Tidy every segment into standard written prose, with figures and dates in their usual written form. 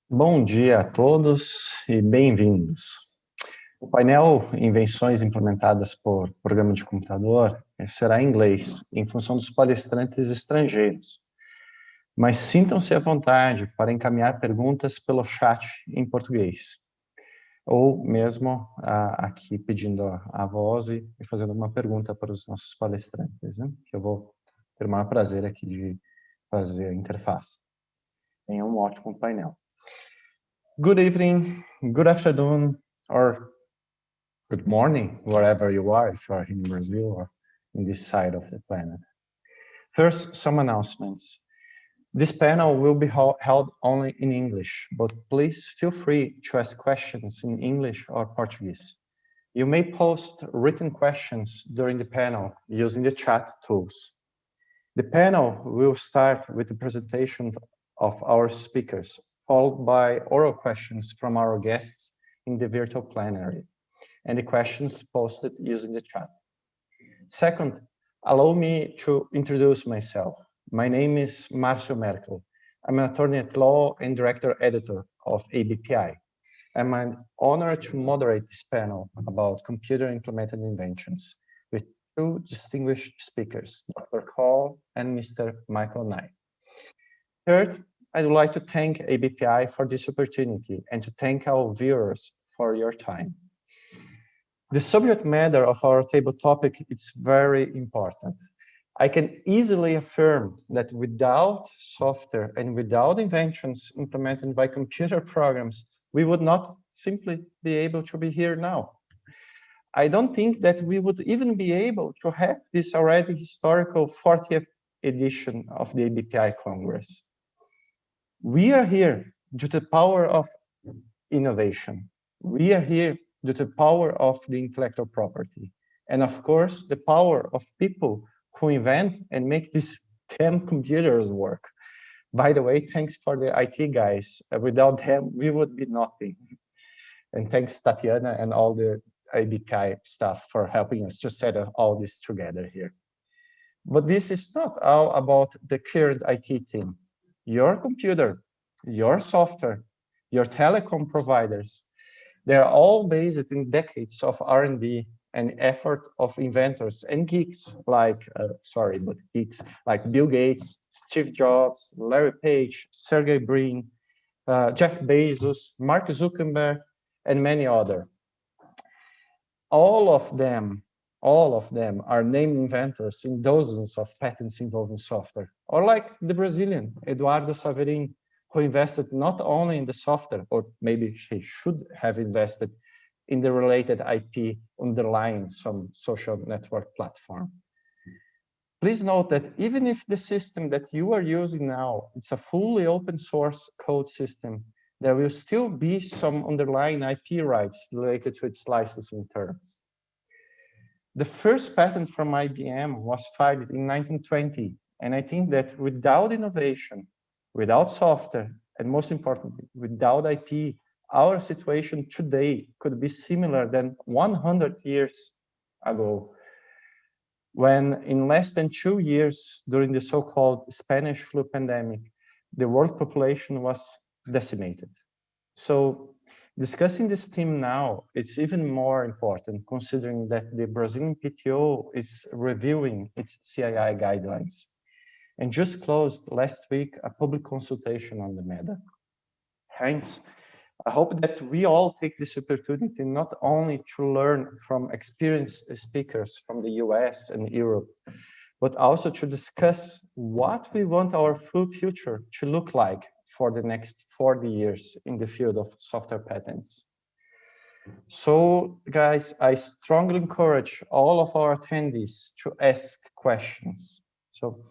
Bom dia a todos e bem-vindos. O painel Invenções Implementadas por Programa de Computador será em inglês, em função dos palestrantes estrangeiros. Mas sintam-se à vontade para encaminhar perguntas pelo chat em português. Ou mesmo aqui pedindo a voz e fazendo uma pergunta para os nossos palestrantes, né? Que eu vou ter o maior prazer aqui de fazer a interface. Tenha um ótimo painel. Good evening, good afternoon, or good morning, wherever you are, if you are in Brazil or in this side of the planet. First, some announcements. This panel will be held only in English, but please feel free to ask questions in English or Portuguese. You may post written questions during the panel using the chat tools. The panel will start with the presentation of our speakers, followed by oral questions from our guests in the virtual plenary, and the questions posted using the chat. Second, allow me to introduce myself. My name is Marcio Merkel. I'm an attorney at law and director editor of ABPI. I'm an honor to moderate this panel about computer-implemented inventions with two distinguished speakers, Dr. Cole and Mr. Michael Knight. Third, I would like to thank ABPI for this opportunity and to thank our viewers for your time. The subject matter of our table topic is very important. I can easily affirm that without software and without inventions implemented by computer programs, we would not simply be able to be here now. I don't think that we would even be able to have this already historical 40th edition of the ABPI Congress. We are here due to the power of innovation. We are here due to the power of the intellectual property. And of course, the power of people who invent and make these damn computers work. By the way, thanks for the IT guys. Without them, we would be nothing. And thanks Tatiana and all the ABPI staff for helping us to set all this together here. But this is not all about the current IT team. Your computer, your software, your telecom providers, they're all based in decades of R&D and effort of inventors and geeks like, geeks like Bill Gates, Steve Jobs, Larry Page, Sergey Brin, Jeff Bezos, Mark Zuckerberg, and many others. All of them are named inventors in dozens of patents involving software. Or like the Brazilian, Eduardo Saverin, who invested not only in the software, or maybe he should have invested in the related IP underlying some social network platform. Please note that even if the system that you are using now, it's a fully open source code system, there will still be some underlying IP rights related to its licensing terms. The first patent from IBM was filed in 1920, and I think that without innovation, without software, and most importantly, without IP, our situation today could be similar than 100 years ago, when in less than 2 years during the so-called Spanish flu pandemic, the world population was decimated. So discussing this theme now is even more important considering that the Brazilian PTO is reviewing its CII guidelines and just closed last week a public consultation on the matter. Hence, I hope that we all take this opportunity not only to learn from experienced speakers from the US and Europe, but also to discuss what we want our future to look like for the next 40 years in the field of software patents. So, guys, I strongly encourage all of our attendees to ask questions. So,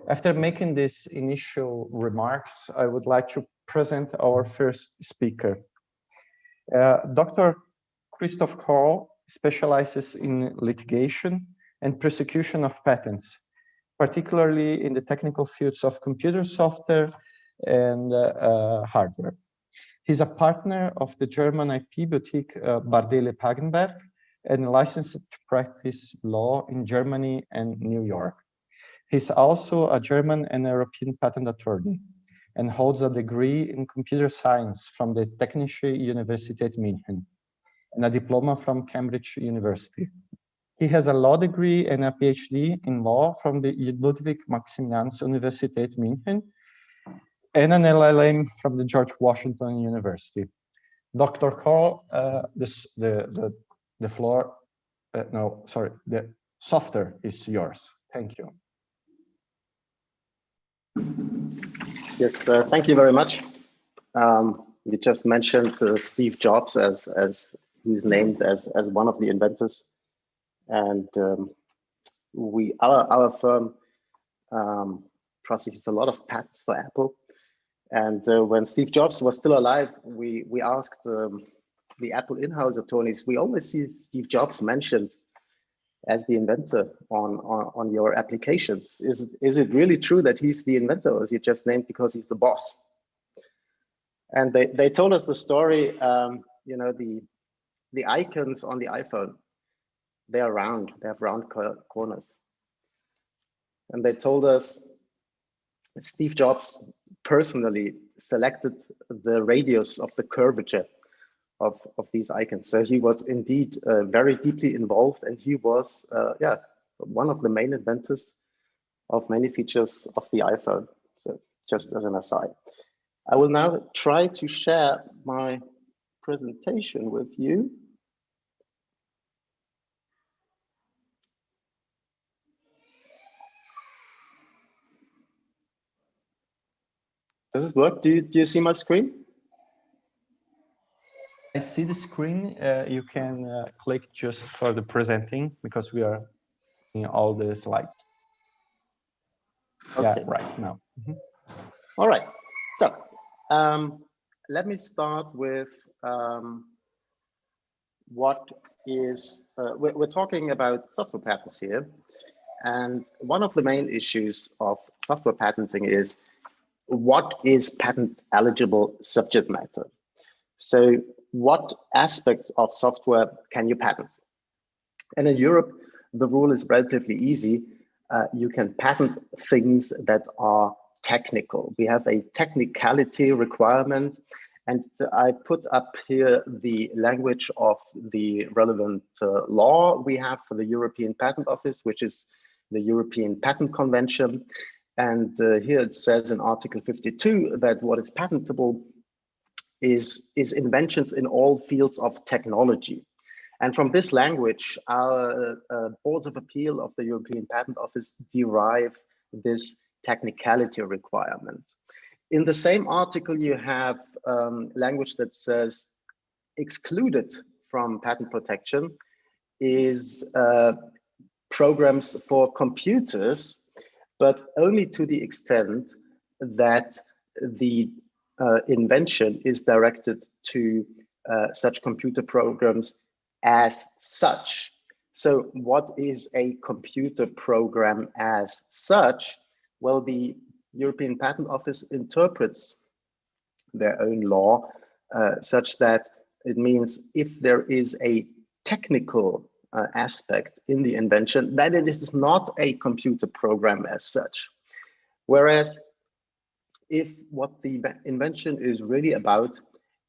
after making these initial remarks, I would like to present our first speaker. Dr. Christoph Karl specializes in litigation and prosecution of patents, particularly in the technical fields of computer software and hardware. He's a partner of the German IP boutique Bardelle Pagenberg and licensed to practice law in Germany and New York. He's also a German and European patent attorney and holds a degree in computer science from the Technische Universität München and a diploma from Cambridge University. He has a law degree and a PhD in law from the Ludwig Maximilians Universität München and an LLM from the George Washington University. Dr. Karl, the floor, no, sorry, the software is yours. Thank you. Yes, thank you very much. You just mentioned Steve Jobs as who's named as one of the inventors, and our firm prosecutes a lot of patents for Apple. And when Steve Jobs was still alive, we asked the Apple in-house attorneys. We always see Steve Jobs mentioned as the inventor on your applications. Is it really true that he's the inventor, or is he just named because he's the boss? And they told us the story. You know, the icons on the iPhone, they are round. They have round corners. And they told us that Steve Jobs personally selected the radius of the curvature of these icons. So he was indeed very deeply involved, and he was one of the main inventors of many features of the iPhone. So just as an aside, I will now try to share my presentation with you. Does it work? Do you see my screen? I see the screen. You can click just for the presenting because we are in all the slides. Okay. Yeah, right now. Mm-hmm. All right. So let me start with what is, we're talking about software patents here. And one of the main issues of software patenting is what is patent eligible subject matter? So what aspects of software can you patent? And in Europe, the rule is relatively easy. You can patent things that are technical. We have a technicality requirement, and I put up here the language of the relevant law we have for the European Patent Office, which is the European Patent Convention. And here it says in Article 52 that what is patentable is inventions in all fields of technology. And from this language, our boards of appeal of the European Patent Office derive this technicality requirement. In the same article, you have language that says excluded from patent protection is programs for computers, but only to the extent that the invention is directed to such computer programs as such. So what is a computer program as such? Well, the European Patent Office interprets their own law such that it means if there is a technical aspect in the invention, then it is not a computer program as such. Whereas if what the invention is really about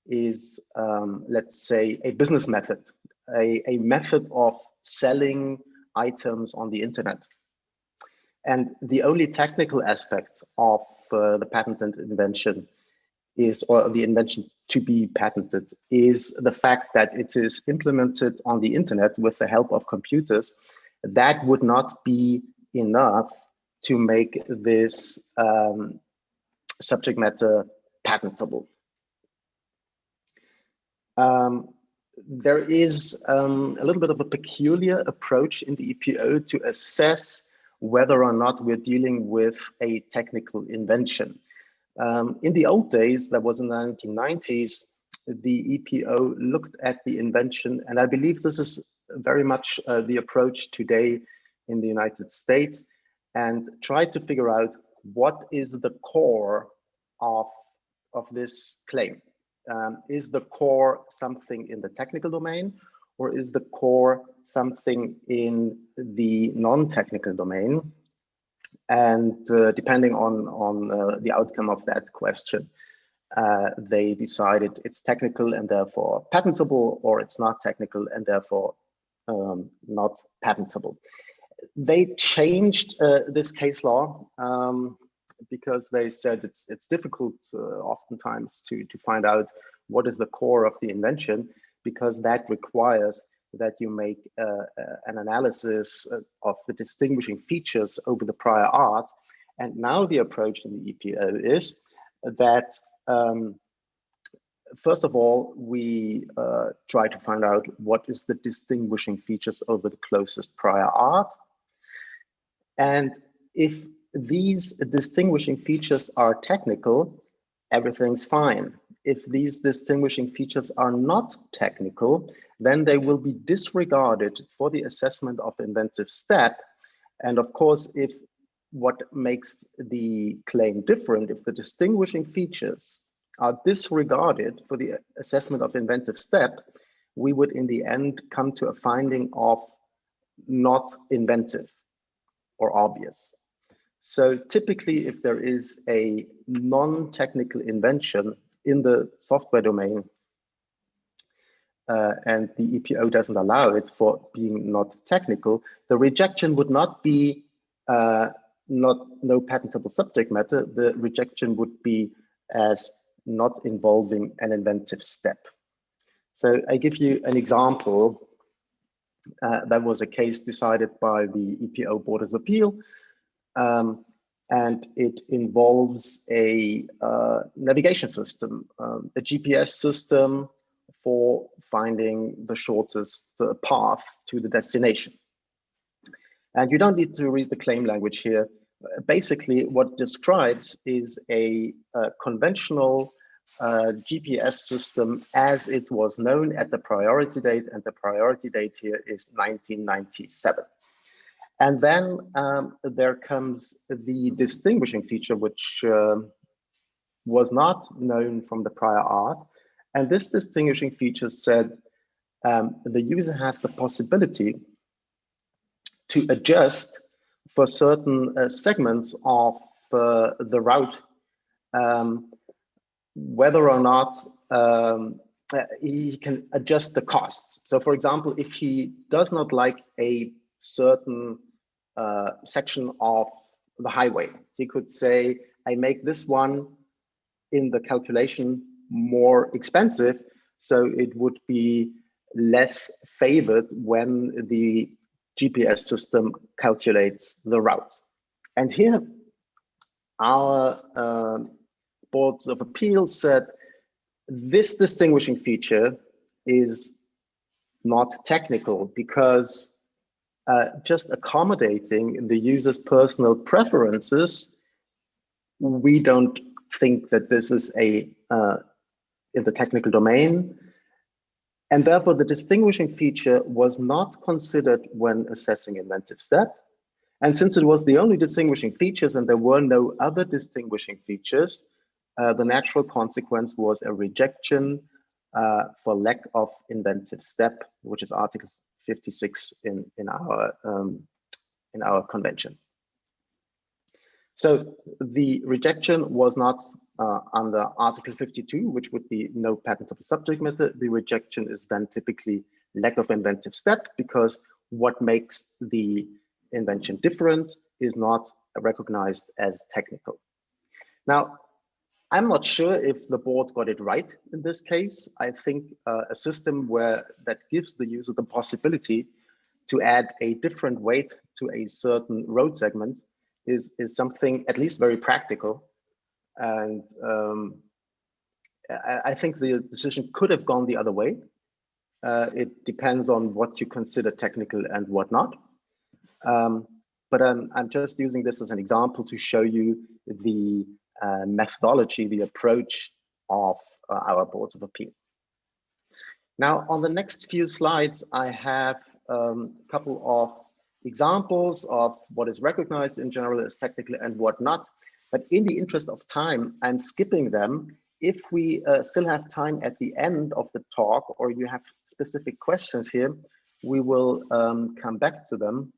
is, let's say, a business method, a method of selling items on the internet. And the only technical aspect of the patented invention is, or the invention to be patented, is the fact that it is implemented on the internet with the help of computers. That would not be enough to make this subject matter patentable. There is a little bit of a peculiar approach in the EPO to assess whether or not we're dealing with a technical invention. In the old days, that was in the 1990s, the EPO looked at the invention, and I believe this is very much the approach today in the United States, and tried to figure out what is the core of this claim. Is the core something in the technical domain, or is the core something in the non-technical domain? And depending on the outcome of that question, they decided it's technical and therefore patentable, or it's not technical and therefore not patentable. They changed this case law because they said it's difficult oftentimes to find out what is the core of the invention, because that requires that you make an analysis of the distinguishing features over the prior art. And now the approach in the EPO is that, first of all, we try to find out what is the distinguishing features over the closest prior art. And if these distinguishing features are technical, everything's fine. If these distinguishing features are not technical, then they will be disregarded for the assessment of inventive step. And of course, if what makes the claim different, if the distinguishing features are disregarded for the assessment of inventive step, we would in the end come to a finding of not inventive or obvious. So typically, if there is a non-technical invention in the software domain, and the EPO doesn't allow it for being not technical, the rejection would not be no patentable subject matter. The rejection would be as not involving an inventive step. So I give you an example. That was a case decided by the EPO Board of Appeal. And it involves a navigation system, a GPS system for finding the shortest path to the destination. And you don't need to read the claim language here. Basically, what it describes is a conventional GPS system as it was known at the priority date, and the priority date here is 1997. And then there comes the distinguishing feature, which was not known from the prior art. And this distinguishing feature said the user has the possibility to adjust for certain segments of the route, whether or not he can adjust the costs. So for example, if he does not like a certain section of the highway, he could say, I make this one in the calculation more expensive, so it would be less favored when the GPS system calculates the route. And here our boards of appeal said this distinguishing feature is not technical, because just accommodating the user's personal preferences, we don't think that this is in the technical domain. And therefore, the distinguishing feature was not considered when assessing inventive step. And since it was the only distinguishing features and there were no other distinguishing features, the natural consequence was a rejection for lack of inventive step, which is Article 56 in our convention. So the rejection was not under Article 52, which would be no patentable subject matter. The rejection is then typically lack of inventive step, because what makes the invention different is not recognized as technical. Now, I'm not sure if the board got it right in this case. I think a system that gives the user the possibility to add a different weight to a certain road segment is something at least very practical. And I think the decision could have gone the other way. It depends on what you consider technical and what not. But I'm just using this as an example to show you the methodology, the approach of our boards of appeal. Now, on the next few slides, I have a couple of examples of what is recognized in general as technical and what not. But in the interest of time, I'm skipping them. If we still have time at the end of the talk, or you have specific questions here, we will come back to them.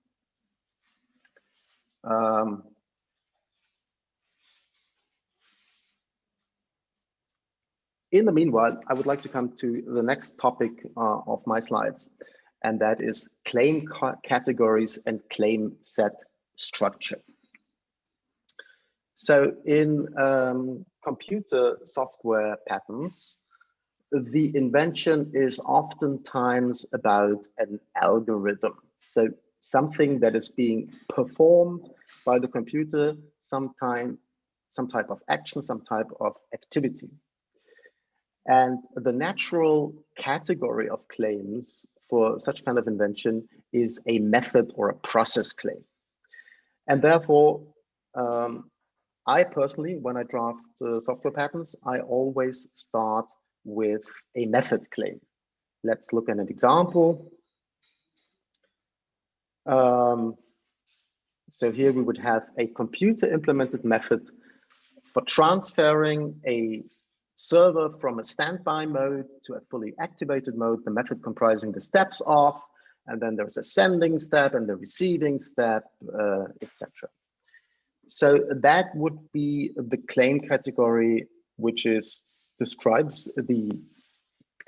In the meanwhile, I would like to come to the next topic of my slides, and that is claim categories and claim set structure. So in computer software patents, the invention is oftentimes about an algorithm. So something that is being performed by the computer, some type of action, some type of activity. And the natural category of claims for such kind of invention is a method or a process claim. And therefore, I personally, when I draft software patents, I always start with a method claim. Let's look at an example. So here we would have a computer implemented method for transferring a server from a standby mode to a fully activated mode, the method comprising the steps of, and then there's a sending step and the receiving step, etc. So that would be the claim category, which describes the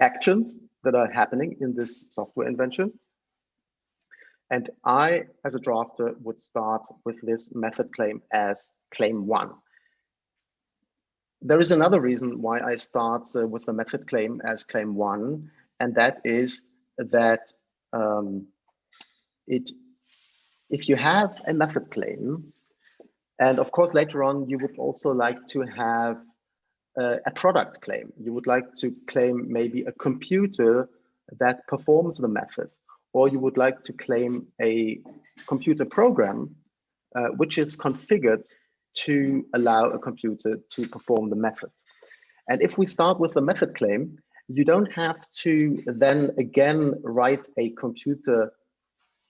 actions that are happening in this software invention. And I, as a drafter, would start with this method claim as claim 1. There is another reason why I start with the method claim as claim 1, and that is that if you have a method claim, and of course later on you would also like to have a product claim. You would like to claim maybe a computer that performs the method, or you would like to claim a computer program which is configured to allow a computer to perform the method. And if we start with the method claim, you don't have to then again write a computer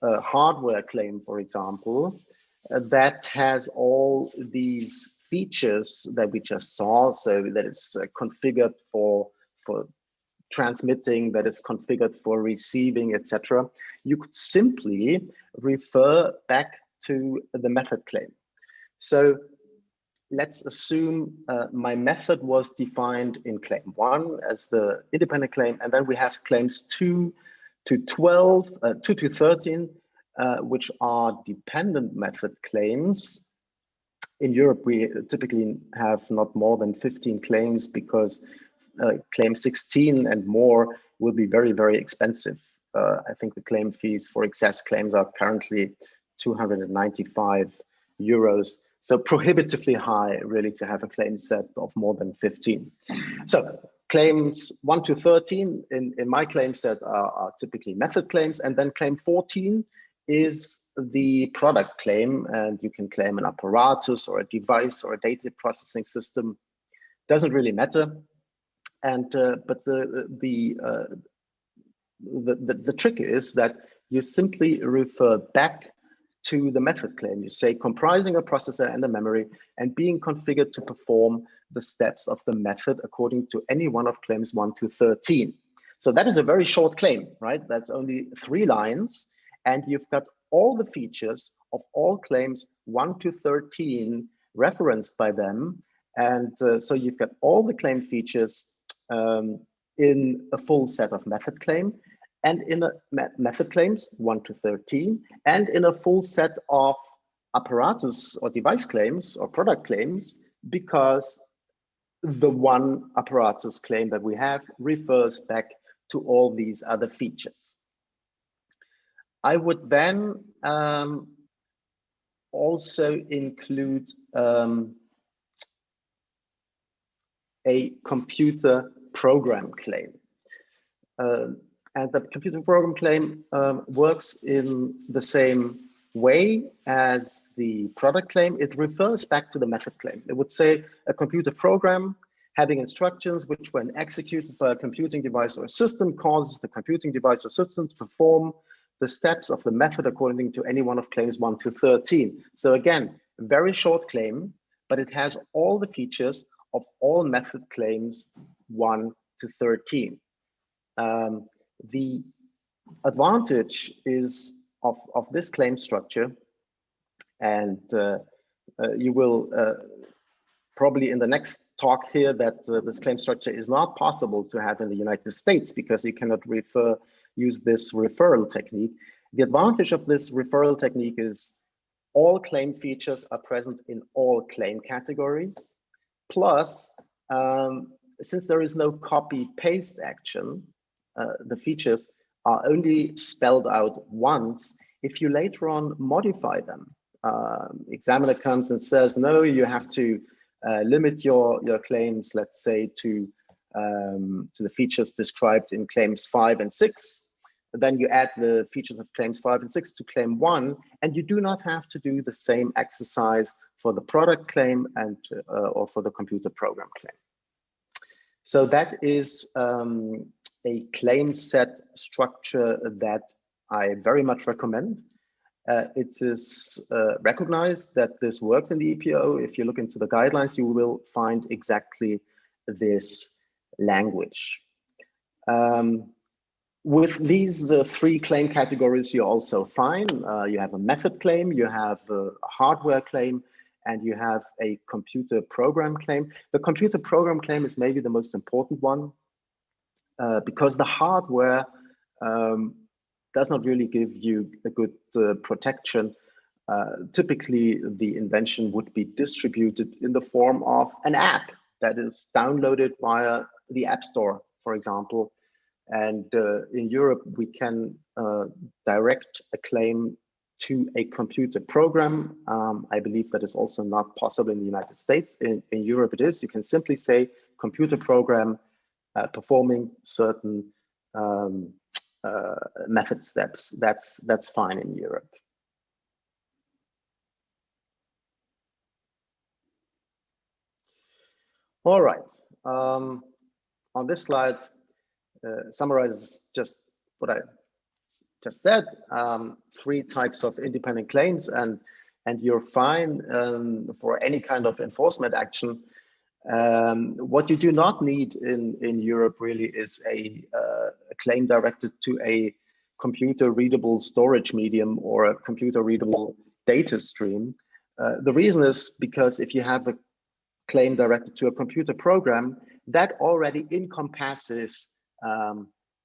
hardware claim, for example, that has all these features that we just saw. So that it's configured for transmitting, that it's configured for receiving, etc. You could simply refer back to the method claim. So let's assume my method was defined in claim 1 as the independent claim, and then we have claims 2 to 12, 2 to 13, which are dependent method claims. In Europe, we typically have not more than 15 claims because claim 16 and more will be very, very expensive. I think the claim fees for excess claims are currently 295 euros. So prohibitively high, really, to have a claim set of more than 15. So claims 1 to 13 in my claim set are typically method claims. And then claim 14 is the product claim. And you can claim an apparatus or a device or a data processing system. Doesn't really matter. And but the trick is that you simply refer back to the method claim. You say comprising a processor and a memory and being configured to perform the steps of the method according to any one of claims 1 to 13. So that is a very short claim, right? That's only 3 lines, and you've got all the features of all claims 1 to 13 referenced by them. And so you've got all the claim features in a full set of method claim, and in a method claims 1 to 13, and in a full set of apparatus or device claims or product claims, because the one apparatus claim that we have refers back to all these other features. I would then also include a computer program claim. And the computer program claim works in the same way as the product claim. It refers back to the method claim. It would say a computer program having instructions which, when executed by a computing device or system, causes the computing device or system to perform the steps of the method according to any one of claims 1 to 13. So again, a very short claim, but it has all the features of all method claims 1 to 13. The advantage is of this claim structure, and you will probably in the next talk here that this claim structure is not possible to have in the United States because you cannot use this referral technique. The advantage of this referral technique is all claim features are present in all claim categories. Plus, since there is no copy-paste action, the features are only spelled out once. If you later on modify them, examiner comes and says, no, you have to limit your claims, let's say, to the features described in claims 5 and 6. Then you add the features of claims 5 and 6 to claim 1, and you do not have to do the same exercise for the product claim and or for the computer program claim. So that is a claim set structure that I very much recommend. It is recognized that this works in the EPO. If you look into the guidelines, you will find exactly this language. With these three claim categories, you're also fine. You have a method claim, you have a hardware claim, and you have a computer program claim. The computer program claim is maybe the most important one because the hardware does not really give you a good protection. Typically, the invention would be distributed in the form of an app that is downloaded via the App Store, for example. And in Europe, we can direct a claim to a computer program. I believe that is also not possible in the United States. In Europe, it is. You can simply say computer program performing certain method steps. That's fine in Europe. All right. On this slide, summarizes just what I just said. Three types of independent claims, and you're fine for any kind of enforcement action. What you do not need in Europe really is a claim directed to a computer readable storage medium or a computer readable data stream. The reason is because if you have a claim directed to a computer program, that already encompasses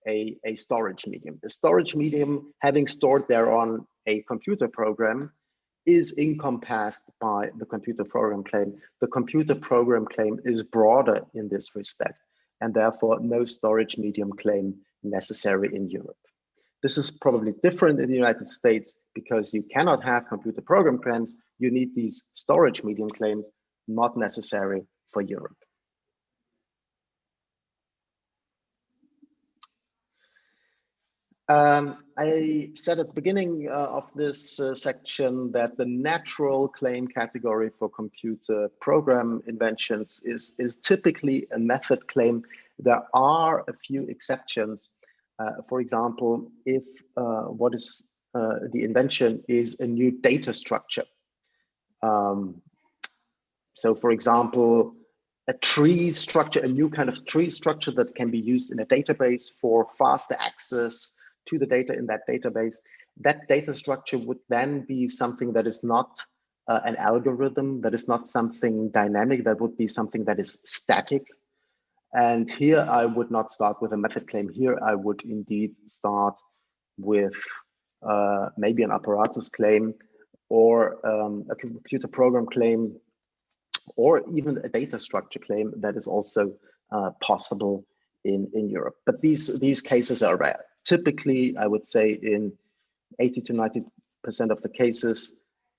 a storage medium. The storage medium having stored thereon a computer program is encompassed by the computer program claim. The computer program claim is broader in this respect, and therefore no storage medium claim necessary in Europe. This is probably different in the United States because you cannot have computer program claims. You need these storage medium claims, not necessary for Europe. I said at the beginning of this section that the natural claim category for computer program inventions is typically a method claim. There are a few exceptions. For example, if what is the invention is a new data structure. So for example, a tree structure, a new kind of tree structure that can be used in a database for faster access to the data in that database. That data structure would then be something that is not an algorithm. That is not something dynamic. That would be something that is static. And here I would not start with a method claim. Here I would indeed start with maybe an apparatus claim, or a computer program claim, or even a data structure claim that is also possible in Europe. But these cases are rare. Typically, I would say in 80 to 90% of the cases,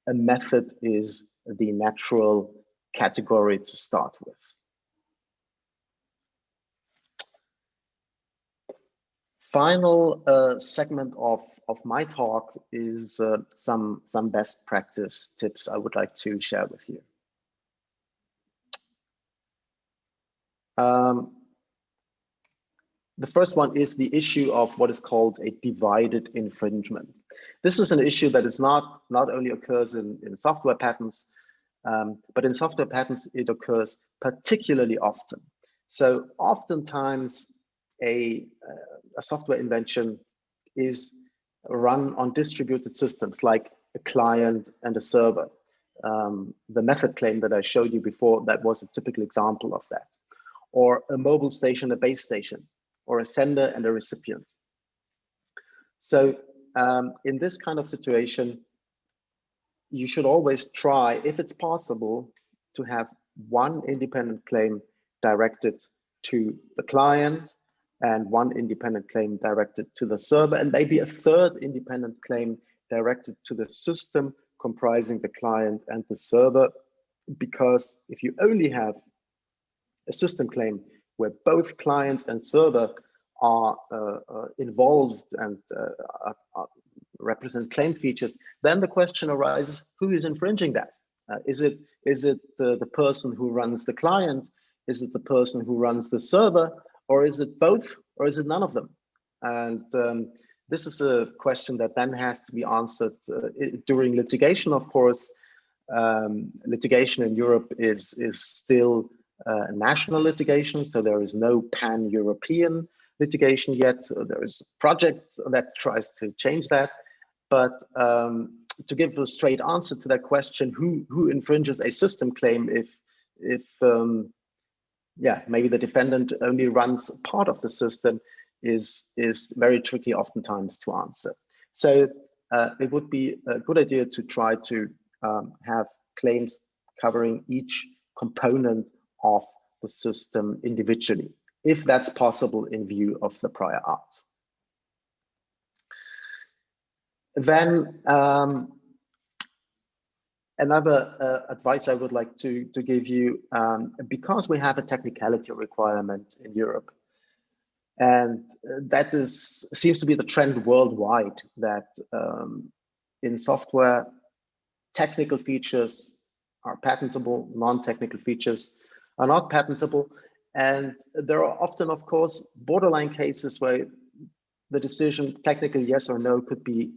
a method is the natural category to start with. Final segment of my talk is some best practice tips I would like to share with you. The first one is the issue of what is called a divided infringement. This is an issue that is not only occurs in software patents, but in software patents it occurs particularly often. So oftentimes a software invention is run on distributed systems like a client and a server. The method claim that I showed you before, that was a typical example of that. Or a mobile station, a base station, or a sender and a recipient. So in this kind of situation, you should always try, if it's possible, to have one independent claim directed to the client and one independent claim directed to the server, and maybe a third independent claim directed to the system comprising the client and the server. Because if you only have a system claim where both client and server are involved and represent claim features, then the question arises, who is infringing that? Is it the person who runs the client? Is it the person who runs the server? Or is it both? Or is it none of them? And this is a question that then has to be answered during litigation, of course. Litigation in Europe is still national litigation, so there is no pan-European litigation yet. There is a project that tries to change that. But to give a straight answer to that question, who infringes a system claim if maybe the defendant only runs part of the system, is very tricky oftentimes to answer. So it would be a good idea to try to have claims covering each component of the system individually, if that's possible in view of the prior art. Then another advice I would like to give you, because we have a technicality requirement in Europe, and that seems to be the trend worldwide, that in software, technical features are patentable, non-technical features are not patentable. And there are often, of course, borderline cases where the decision, technical yes or no, could be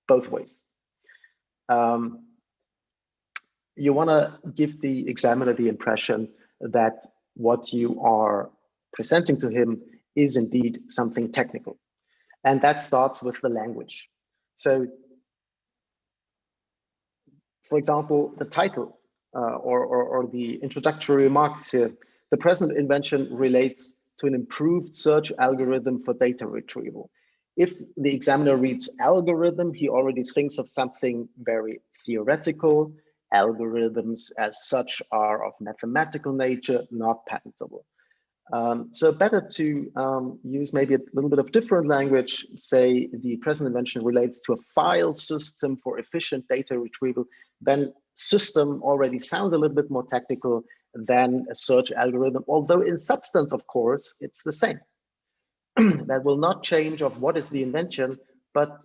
both ways. You want to give the examiner the impression that what you are presenting to him is indeed something technical. And that starts with the language. So, for example, the title or the introductory remarks here, the present invention relates to an improved search algorithm for data retrieval. If the examiner reads algorithm, he already thinks of something very theoretical. Algorithms as such are of mathematical nature, not patentable. So better to use maybe a little bit of different language. Say the present invention relates to a file system for efficient data retrieval. Then system already sounds a little bit more technical than a search algorithm, although in substance, of course, it's the same. That will not change of what is the invention, but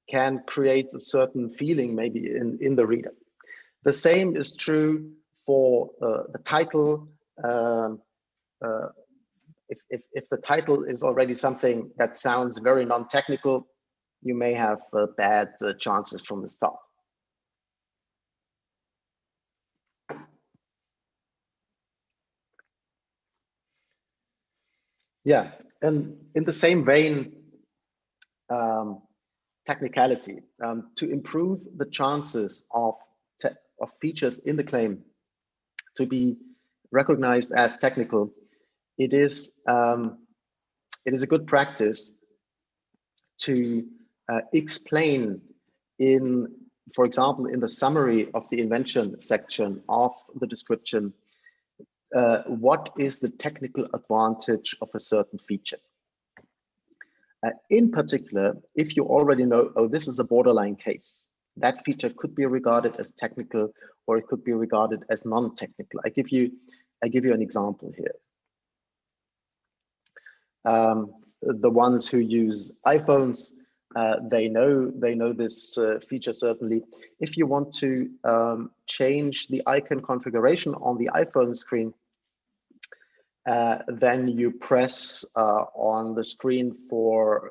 can create a certain feeling maybe in the reader. The same is true for the title. If the title is already something that sounds very non-technical, you may have bad chances from the start. Yeah, and in the same vein, technicality, to improve the chances of features in the claim to be recognized as technical, it is a good practice to explain for example, in the summary of the invention section of the description, what is the technical advantage of a certain feature. In particular, if you already know, oh, this is a borderline case, that feature could be regarded as technical or it could be regarded as non-technical. I give you an example here. The ones who use iPhones, they know this feature certainly. If you want to change the icon configuration on the iPhone screen, then you press on the screen for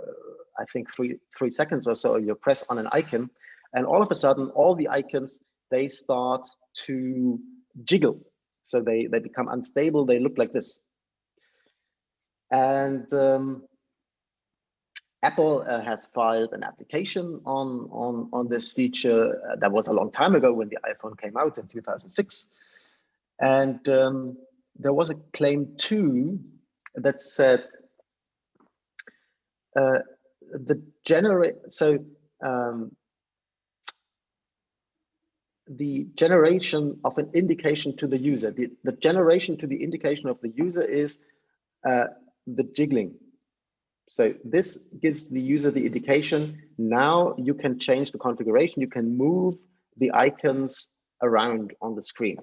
I think three seconds or so. You press on an icon, and all of a sudden, all the icons, they start to jiggle. So they become unstable. They look like this. And Apple has filed an application on this feature. That was a long time ago when the iPhone came out in 2006. And there was a claim 2 that said the generation of an indication to the user, the generation to the indication of the user is the jiggling. So this gives the user the indication. Now you can change the configuration. You can move the icons around on the screen.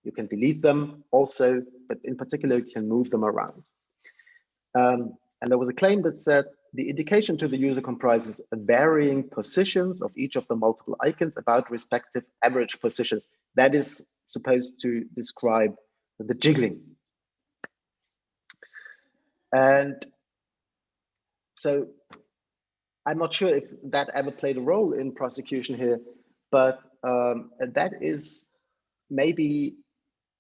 You can delete them also, but in particular, you can move them around. And there was a claim that said the indication to the user comprises varying positions of each of the multiple icons about respective average positions. That is supposed to describe the jiggling. And so I'm not sure if that ever played a role in prosecution here, but that is maybe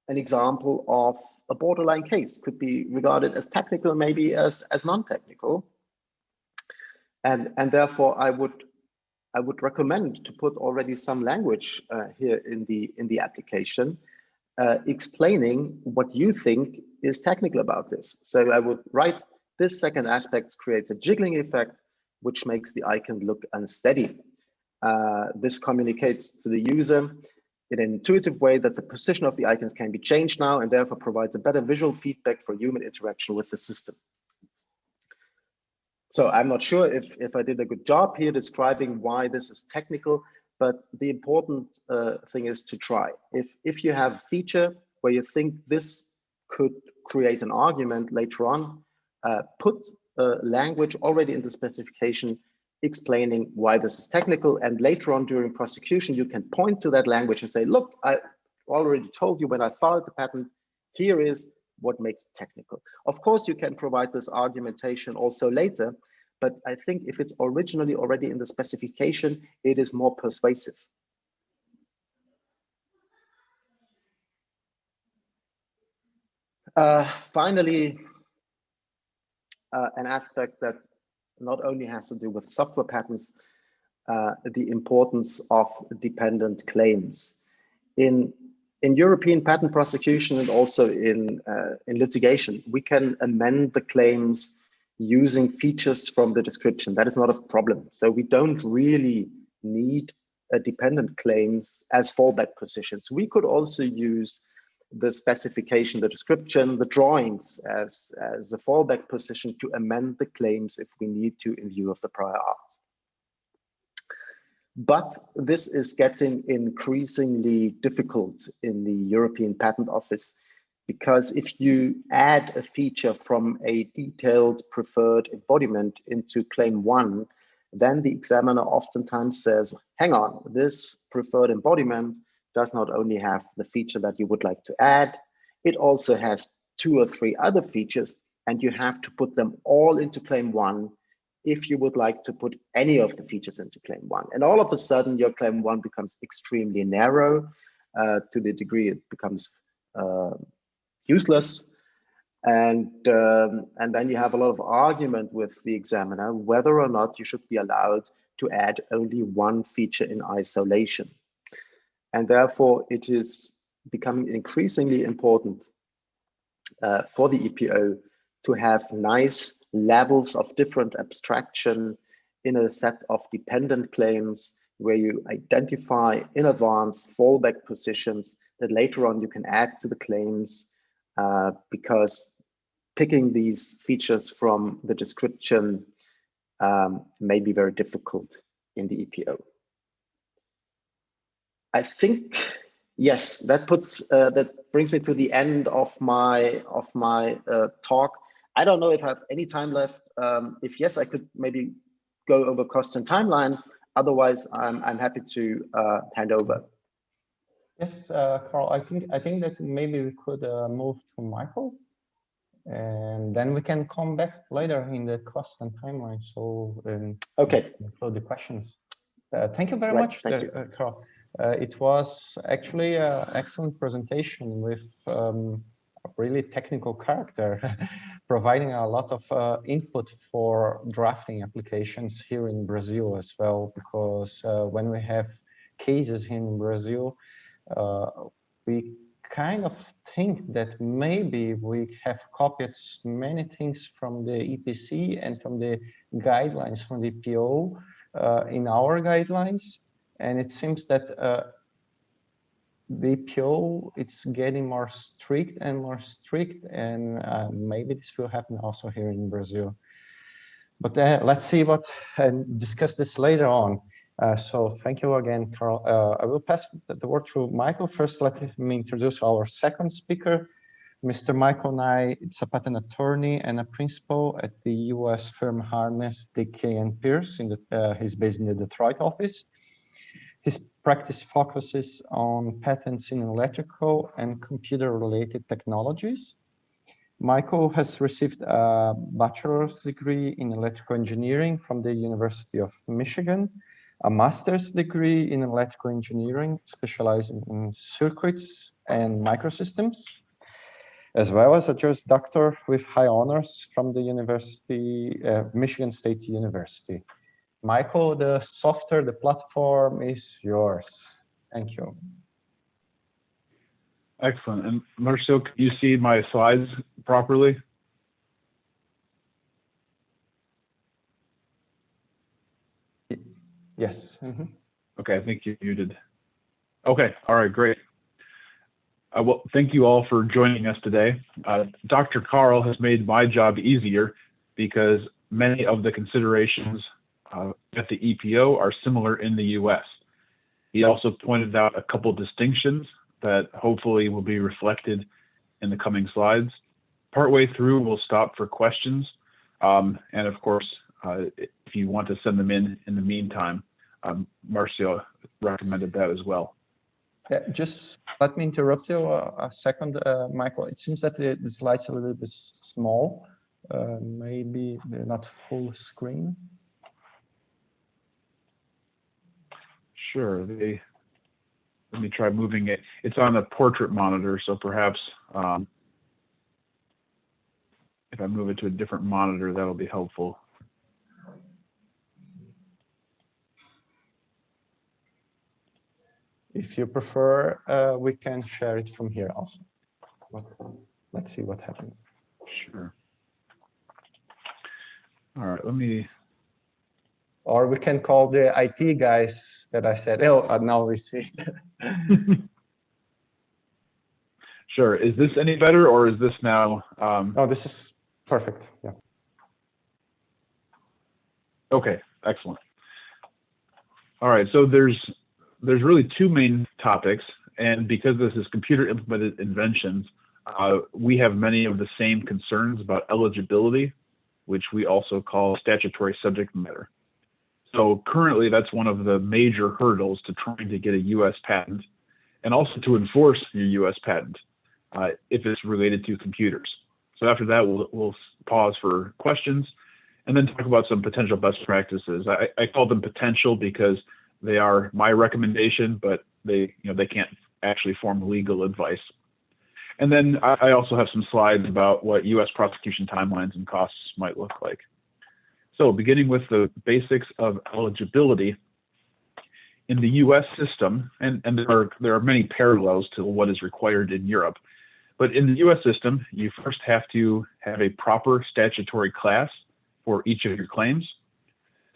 an example of a borderline case. Could be regarded as technical, maybe as non-technical. And therefore I would recommend to put already some language here in the application, explaining what you think is technical about this. So I would write, this second aspect creates a jiggling effect, which makes the icon look unsteady. This communicates to the user in an intuitive way that the position of the icons can be changed now, and therefore provides a better visual feedback for human interaction with the system. So I'm not sure if I did a good job here describing why this is technical, but the important thing is to try. If you have a feature where you think this could create an argument later on, put language already in the specification explaining why this is technical, and later on during prosecution you can point to that language and say, look, I already told you when I filed the patent, here is what makes it technical. Of course you can provide this argumentation also later, but I think if it's originally already in the specification, it is more persuasive. Finally, an aspect that not only has to do with software patents, the importance of dependent claims. In European patent prosecution and also in litigation, we can amend the claims using features from the description. That is not a problem. So we don't really need dependent claims as fallback positions. We could also use the specification, the description, the drawings as a fallback position to amend the claims if we need to in view of the prior art. But this is getting increasingly difficult in the European Patent Office, because if you add a feature from a detailed preferred embodiment into claim 1, then the examiner oftentimes says, hang on, this preferred embodiment does not only have the feature that you would like to add, it also has 2 or 3 other features, and you have to put them all into claim 1 if you would like to put any of the features into claim 1. And all of a sudden, your claim 1 becomes extremely narrow to the degree it becomes useless. And then you have a lot of argument with the examiner whether or not you should be allowed to add only one feature in isolation. And therefore, it is becoming increasingly important for the EPO to have nice levels of different abstraction in a set of dependent claims where you identify in advance fallback positions that later on you can add to the claims, because picking these features from the description may be very difficult in the EPO. I think, yes, that brings me to the end of my talk. I don't know if I have any time left. If yes, I could maybe go over cost and timeline. Otherwise, I'm happy to hand over. Yes, Carl. I think that maybe we could move to Michael, and then we can come back later in the cost and timeline. So okay, include the questions. Thank you very right, much, Carl. It was actually an excellent presentation with a really technical character, providing a lot of input for drafting applications here in Brazil as well, because when we have cases in Brazil, we kind of think that maybe we have copied many things from the EPC and from the guidelines from the PO in our guidelines. And it seems that the PO, it's getting more strict, and maybe this will happen also here in Brazil. But let's see what, and discuss this later on. So thank you again, Carl. I will pass the word to Michael. First, let me introduce our second speaker, Mr. Michael Nye. It's a patent attorney and a principal at the US firm Harness, Dickey & Pierce. He's based in the Detroit office. His practice focuses on patents in electrical and computer-related technologies. Michael has received a bachelor's degree in electrical engineering from the University of Michigan, a master's degree in electrical engineering specializing in circuits and microsystems, as well as a Juris Doctor with high honors from the Michigan State University. Michael, the software, the platform is yours. Thank you. Excellent. And Marcio, can you see my slides properly? Yes. Mm-hmm. Okay, I think you muted. Okay, all right, great. Well, thank you all for joining us today. Dr. Carl has made my job easier because many of the considerations at the EPO are similar in the US. He also pointed out a couple distinctions that hopefully will be reflected in the coming slides. Partway through, we'll stop for questions. And of course, if you want to send them in the meantime, Marcio recommended that as well. Just let me interrupt you a second, Michael. It seems that the slides are a little bit small. Maybe they're not full screen. Sure. Let me try moving it. It's on a portrait monitor, so perhaps if I move it to a different monitor, that'll be helpful. If you prefer, we can share it from here also. Let's see what happens. Sure. All right, let me. Or we can call the IT guys that I said, oh, now we see. Sure. Is this any better, or is this now? No, this is perfect. Yeah. Okay, excellent. All right, so there's really two main topics, and because this is computer implemented inventions, we have many of the same concerns about eligibility, which we also call statutory subject matter. So currently, that's one of the major hurdles to trying to get a U.S. patent, and also to enforce your U.S. patent if it's related to computers. So after that, we'll pause for questions, and then talk about some potential best practices. I call them potential because they are my recommendation, but they can't actually form legal advice. And then I also have some slides about what U.S. prosecution timelines and costs might look like. So beginning with the basics of eligibility, in the US system, and there are many parallels to what is required in Europe, but in the US system, you first have to have a proper statutory class for each of your claims.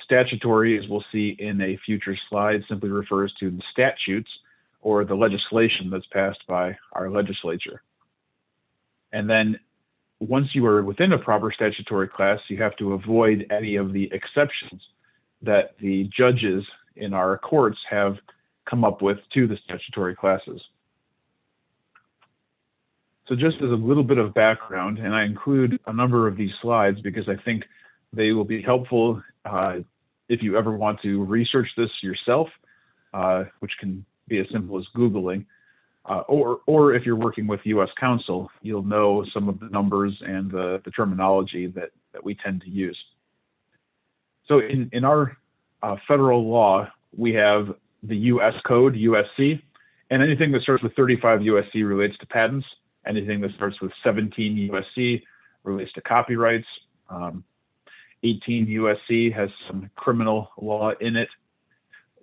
Statutory, as we'll see in a future slide, simply refers to the statutes or the legislation that's passed by our legislature. And then once you are within a proper statutory class, you have to avoid any of the exceptions that the judges in our courts have come up with to the statutory classes. So just as a little bit of background, and I include a number of these slides because I think they will be helpful if you ever want to research this yourself, which can be as simple as Googling, or if you're working with U.S. counsel, you'll know some of the numbers and the terminology that we tend to use. So in our federal law, we have the U.S. Code, USC, and anything that starts with 35 USC relates to patents. Anything that starts with 17 USC relates to copyrights. 18 USC has some criminal law in it.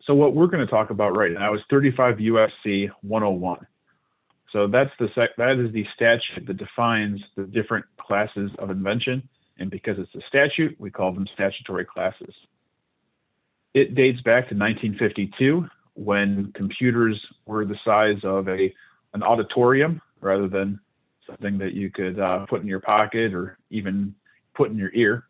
So what we're going to talk about right now is 35 USC 101. So that is the statute that defines the different classes of invention, and because it's a statute, we call them statutory classes. It dates back to 1952, when computers were the size of an auditorium rather than something that you could put in your pocket or even put in your ear.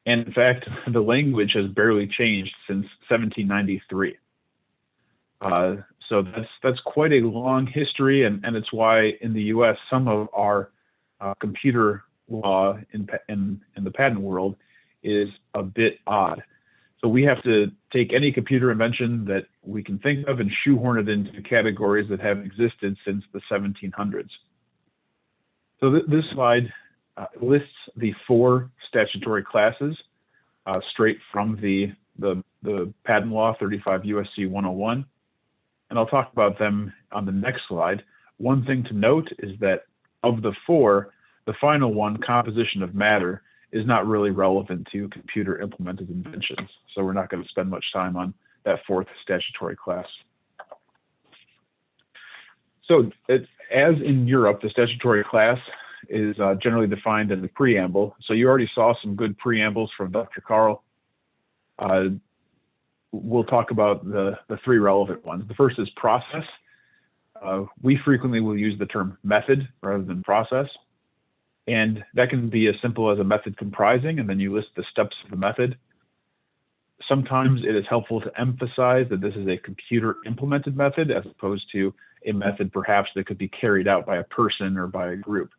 And in fact, the language has barely changed since 1793. So that's quite a long history, and it's why in the U.S. some of our computer law in the patent world is a bit odd. So we have to take any computer invention that we can think of and shoehorn it into categories that have existed since the 1700s. So this slide lists the 4 statutory classes straight from the patent law, 35 USC 101. And I'll talk about them on the next slide. One thing to note is that of the 4, the final one, composition of matter, is not really relevant to computer implemented inventions. So we're not going to spend much time on that 4th statutory class. So as in Europe, the statutory class is generally defined in the preamble. So you already saw some good preambles from Dr. Carl. We'll talk about the 3 relevant ones. The first is process. We frequently will use the term method rather than process. And that can be as simple as a method comprising, and then you list the steps of the method. Sometimes it is helpful to emphasize that this is a computer implemented method as opposed to a method perhaps that could be carried out by a person or by a group.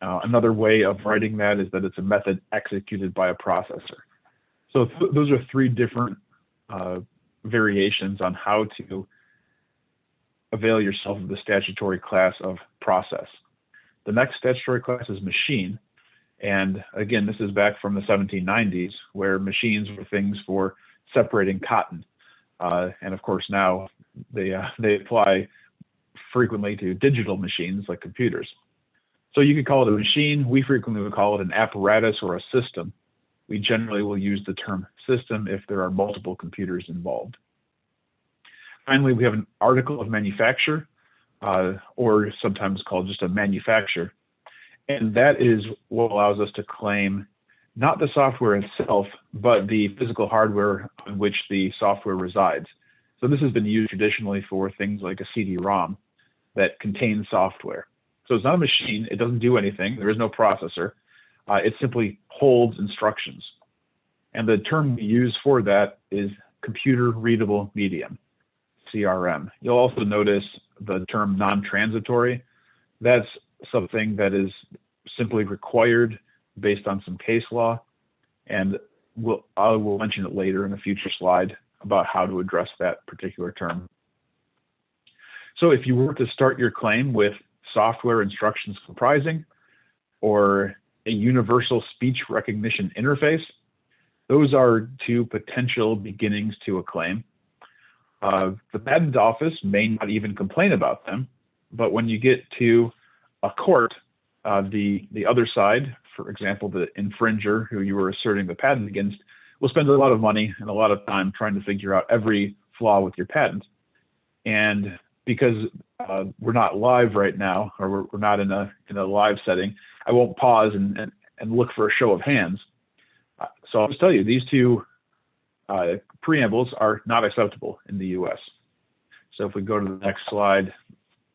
Another way of writing that is that it's a method executed by a processor. So those are 3 different variations on how to avail yourself of the statutory class of process. The next statutory class is machine. And again, this is back from the 1790s, where machines were things for separating cotton. And of course, now they apply frequently to digital machines like computers. So you could call it a machine. We frequently would call it an apparatus or a system. We generally will use the term system if there are multiple computers involved. Finally, we have an article of manufacture, or sometimes called just a manufacture. And that is what allows us to claim not the software itself, but the physical hardware on which the software resides. So this has been used traditionally for things like a CD-ROM that contains software. So it's not a machine, it doesn't do anything, there is no processor, it simply holds instructions. And the term we use for that is computer readable medium, CRM. You'll also notice the term non-transitory. That's something that is simply required based on some case law, and I will mention it later in a future slide about how to address that particular term. So if you were to start your claim with software instructions comprising or a universal speech recognition interface, those are 2 potential beginnings to a claim. The patent office may not even complain about them, but when you get to a court, the other side for example, the infringer who you were asserting the patent against will spend a lot of money and a lot of time trying to figure out every flaw with your patent. And because we're not live right now, or we're not in a live setting, I won't pause and look for a show of hands. So I'll just tell you, these two preambles are not acceptable in the U.S. So if we go to the next slide,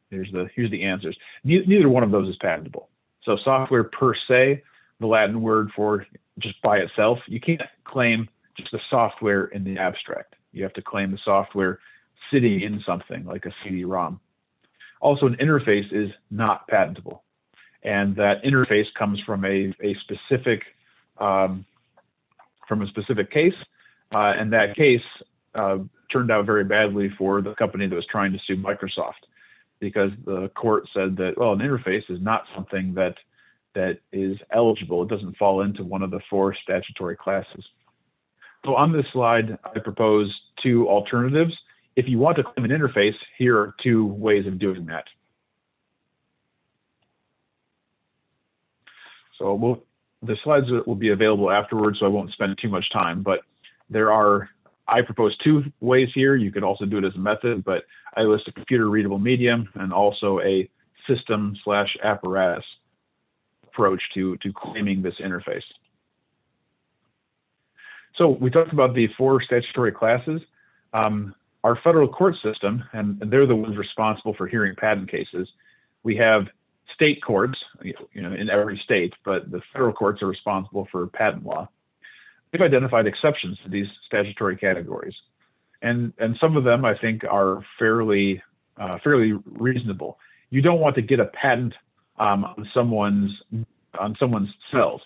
here's the answers. Neither one of those is patentable. So software per se, the Latin word for just by itself, you can't claim just the software in the abstract. You have to claim the software sitting in something like a CD-ROM. Also, an interface is not patentable, and that interface comes from a specific case, and that case turned out very badly for the company that was trying to sue Microsoft, because the court said that, well, an interface is not something that is eligible. It doesn't fall into one of the 4 statutory classes. So on this slide, I propose 2 alternatives. If you want to claim an interface, here are 2 ways of doing that. So the slides will be available afterwards, so I won't spend too much time, but I propose 2 ways here. You could also do it as a method, but I list a computer readable medium and also a system/apparatus approach to claiming this interface. So we talked about the 4 statutory classes. Our federal court system, and they're the ones responsible for hearing patent cases. We have state courts, in every state, but the federal courts are responsible for patent law. They've identified exceptions to these statutory categories, and some of them I think are fairly reasonable. You don't want to get a patent on someone's cells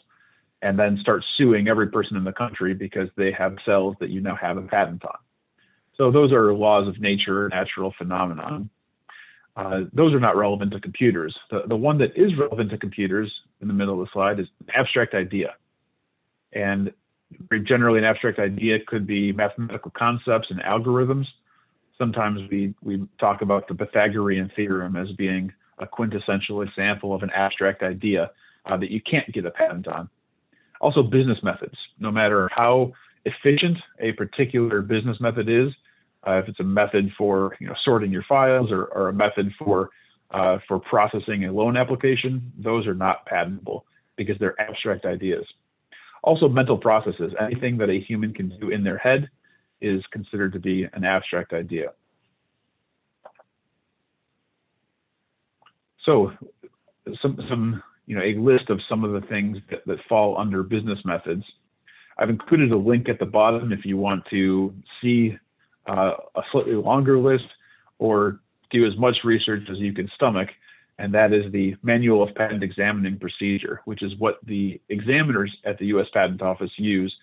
and then start suing every person in the country because they have cells that you now have a patent on. So those are laws of nature, natural phenomenon. Those are not relevant to computers. The one that is relevant to computers in the middle of the slide is an abstract idea. And very generally, an abstract idea could be mathematical concepts and algorithms. Sometimes we talk about the Pythagorean theorem as being a quintessential example of an abstract idea that you can't get a patent on. Also, business methods. No matter how efficient a particular business method is, if it's a method for sorting your files or a method for processing a loan application, those are not patentable because they're abstract ideas. Also, mental processes. Anything that a human can do in their head is considered to be an abstract idea. So, a list of some of the things that fall under business methods. I've included a link at the bottom if you want to see a slightly longer list or do as much research as you can stomach, and that is the Manual of Patent Examining Procedure, which is what the examiners at the U.S. Patent Office use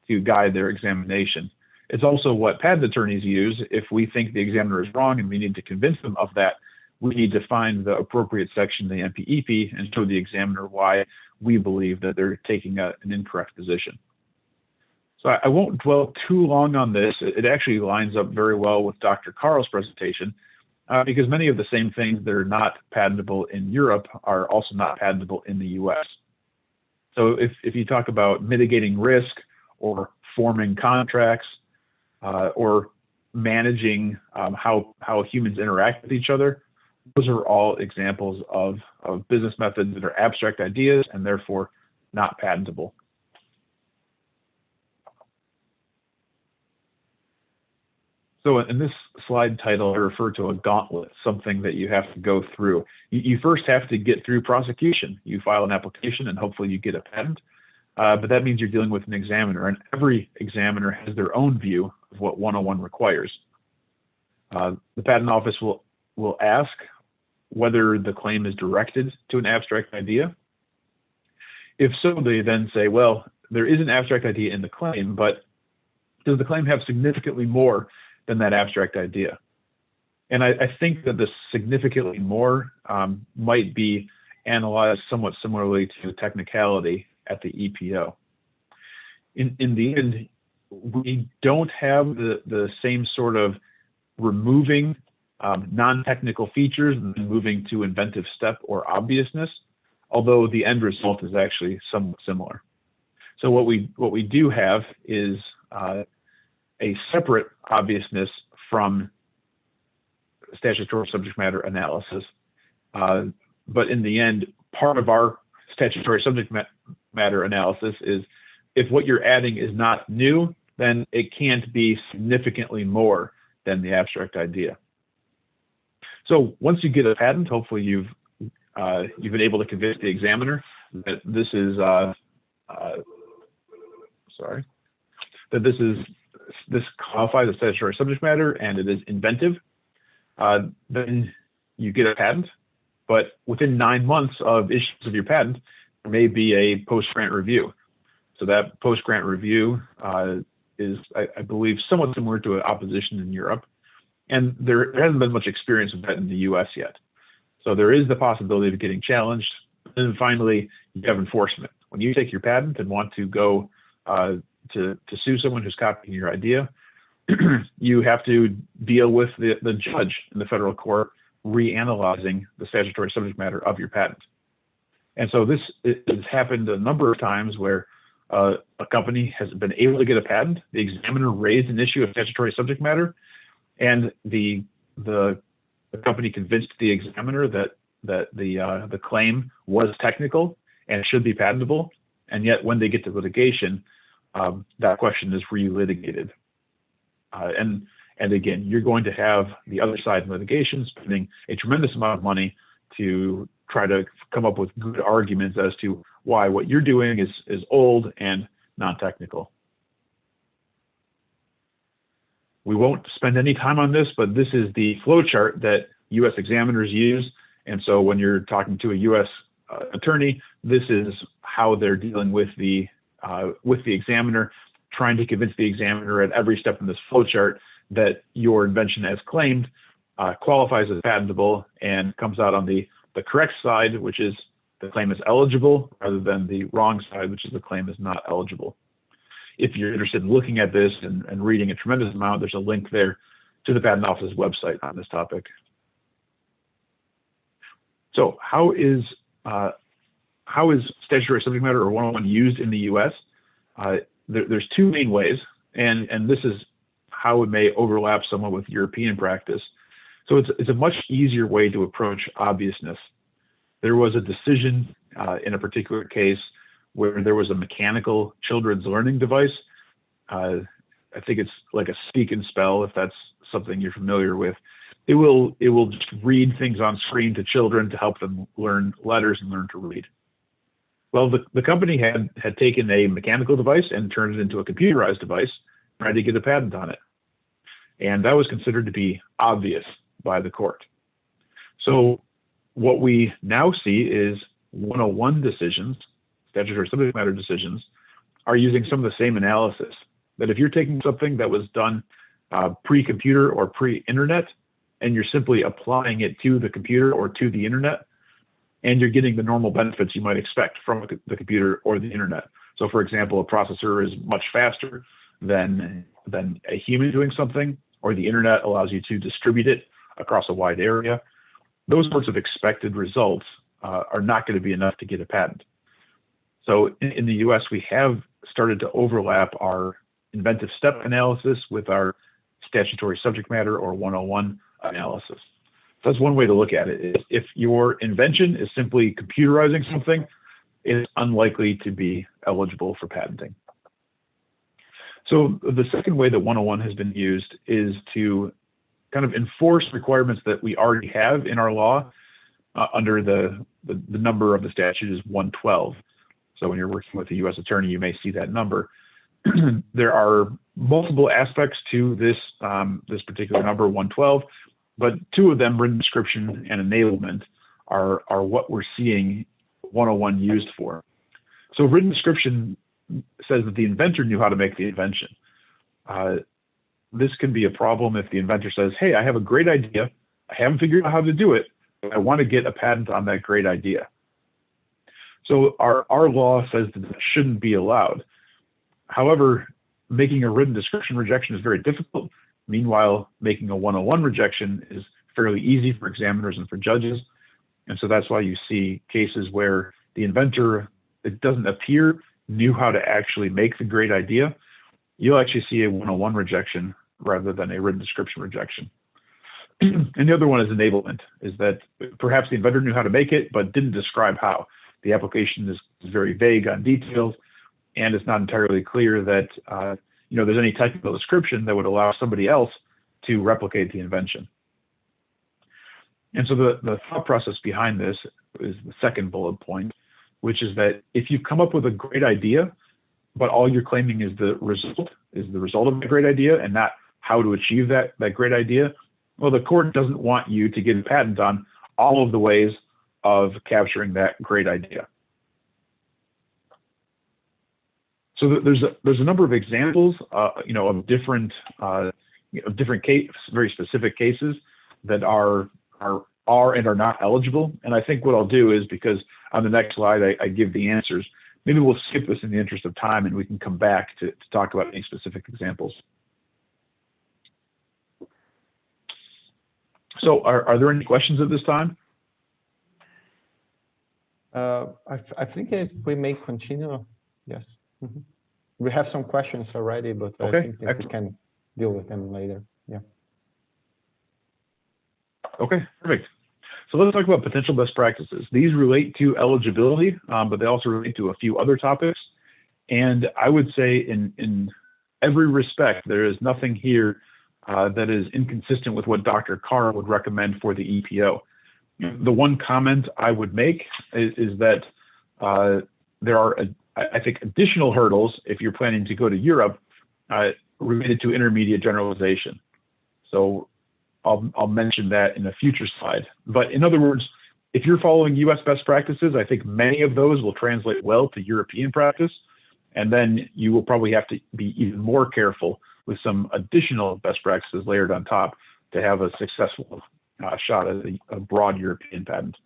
to guide their examination. It's also what patent attorneys use if we think the examiner is wrong and we need to convince them of that. We need to find the appropriate section of the MPEP and show the examiner why we believe that they're taking an incorrect position. So I won't dwell too long on this. It actually lines up very well with Dr. Carl's presentation because many of the same things that are not patentable in Europe are also not patentable in the US. So if you talk about mitigating risk or forming contracts or managing how humans interact with each other, those are all examples of business methods that are abstract ideas and therefore not patentable. So in this slide title, I refer to a gauntlet, something that you have to go through. You first have to get through prosecution. You file an application and hopefully you get a patent, but that means you're dealing with an examiner, and every examiner has their own view of what 101 requires. The Patent Office will ask whether the claim is directed to an abstract idea. If so, they then say, well, there is an abstract idea in the claim, but does the claim have significantly more than that abstract idea? And I think that the significantly more might be analyzed somewhat similarly to technicality at the EPO. In the end, we don't have the same sort of removing non-technical features and moving to inventive step or obviousness although the end result is actually somewhat similar. So what we do have is a separate obviousness from statutory subject matter analysis. But in the end, part of our statutory subject matter analysis is if what you're adding is not new, then it can't be significantly more than the abstract idea. So once you get a patent, hopefully you've been able to convince the examiner that this is this qualifies as statutory subject matter and it is inventive. Then you get a patent, but within 9 months of issuance of your patent, there may be a post-grant review. So that post-grant review is, I believe, somewhat similar to an opposition in Europe. And there hasn't been much experience with that in the US yet. So there is the possibility of getting challenged. And then finally, you have enforcement. When you take your patent and want to go to sue someone who's copying your idea, you have to deal with the judge in the federal court reanalyzing the statutory subject matter of your patent. And so this has happened a number of times where a company has been able to get a patent, the examiner raised an issue of statutory subject matter, and the company convinced the examiner that the claim was technical and should be patentable, and yet when they get to litigation, that question is re-litigated. And again, you're going to have the other side in litigation spending a tremendous amount of money to try to come up with good arguments as to why what you're doing is old and non-technical. We won't spend any time on this, but this is the flowchart that U.S. examiners use. And so when you're talking to a U.S. Attorney, this is how they're dealing with the examiner, trying to convince the examiner at every step in this flowchart that your invention as claimed qualifies as patentable and comes out on the correct side, which is the claim is eligible, rather than the wrong side, which is the claim is not eligible. If you're interested in looking at this and reading a tremendous amount, there's a link there to the Patent Office's website on this topic. So how is statutory subject matter or 101 used in the U.S.? There's two main ways, and this is how it may overlap somewhat with European practice. So it's a much easier way to approach obviousness. There was a decision in a particular case where there was a mechanical children's learning device. I think it's like a speak and spell, if that's something you're familiar with. It will just read things on screen to children to help them learn letters and learn to read. Well, the company had taken a mechanical device and turned it into a computerized device, trying to get a patent on it. And that was considered to be obvious by the court. So what we now see is 101 decisions, statutory subject matter decisions, are using some of the same analysis. That if you're taking something that was done pre-computer or pre-internet, and you're simply applying it to the computer or to the internet, and you're getting the normal benefits you might expect from the computer or the internet. So for example, a processor is much faster than a human doing something, or the internet allows you to distribute it across a wide area. Those sorts of expected results are not going to be enough to get a patent. So in the US, we have started to overlap our inventive step analysis with our statutory subject matter or 101 analysis. So that's one way to look at it. Is if your invention is simply computerizing something, it's unlikely to be eligible for patenting. So the second way that 101 has been used is to kind of enforce requirements that we already have in our law under the number of the statute is 112. So when you're working with a U.S. attorney, you may see that number. There are multiple aspects to this particular number, 112, but two of them, written description and enablement, are what we're seeing 101 used for. So written description says that the inventor knew how to make the invention. This can be a problem if the inventor says, hey, I have a great idea. I haven't figured out how to do it, but I want to get a patent on that great idea. So our law says that that shouldn't be allowed. However, making a written description rejection is very difficult. Meanwhile, making a 101 rejection is fairly easy for examiners and for judges. And so that's why you see cases where the inventor, it doesn't appear, knew how to actually make the great idea, you'll actually see a 101 rejection rather than a written description rejection. And the other one is enablement, is that perhaps the inventor knew how to make it, but didn't describe how. The application is very vague on details, and it's not entirely clear that there's any technical description that would allow somebody else to replicate the invention. And so the thought process behind this is the second bullet point, which is that if you come up with a great idea, but all you're claiming is the result of the great idea and not how to achieve that great idea, well, the court doesn't want you to get a patent on all of the ways of capturing that great idea. So there's a number of examples, of different very specific cases that are and are not eligible. And I think what I'll do is, because on the next slide I give the answers, maybe we'll skip this in the interest of time, and we can come back to talk about any specific examples. So are there any questions at this time? I think we may continue. Yes. Mm-hmm. We have some questions already, but okay. I think that we can deal with them later. Yeah. Okay, perfect. So let's talk about potential best practices. These relate to eligibility, but they also relate to a few other topics. And I would say in every respect, there is nothing here that is inconsistent with what Dr. Carr would recommend for the EPO. The one comment I would make is that there are, I think, additional hurdles if you're planning to go to Europe related to intermediate generalization. So I'll mention that in a future slide. But in other words, if you're following US best practices, I think many of those will translate well to European practice. And then you will probably have to be even more careful with some additional best practices layered on top to have a successful shot at a broad European patent.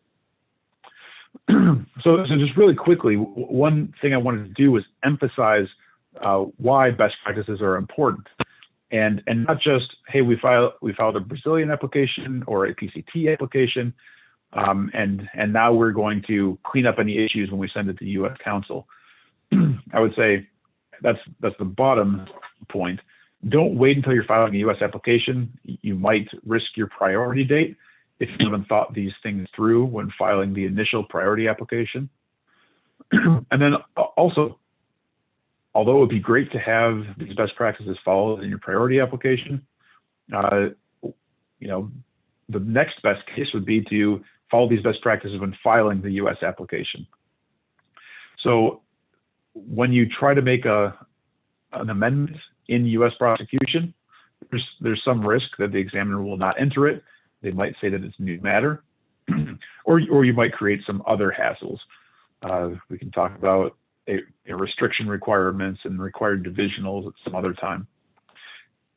So just really quickly, one thing I wanted to do was emphasize why best practices are important, and not just, hey, we filed a Brazilian application or a PCT application, and now we're going to clean up any issues when we send it to U.S. Counsel. I would say that's the bottom point. Don't wait until you're filing a U.S. application. You might risk your priority date if you haven't thought these things through when filing the initial priority application. And then also, although it would be great to have these best practices followed in your priority application, the next best case would be to follow these best practices when filing the U.S. application. So when you try to make an amendment in U.S. prosecution, there's some risk that the examiner will not enter it. They might say that it's new matter, or you might create some other hassles. We can talk about a restriction requirements and required divisionals at some other time.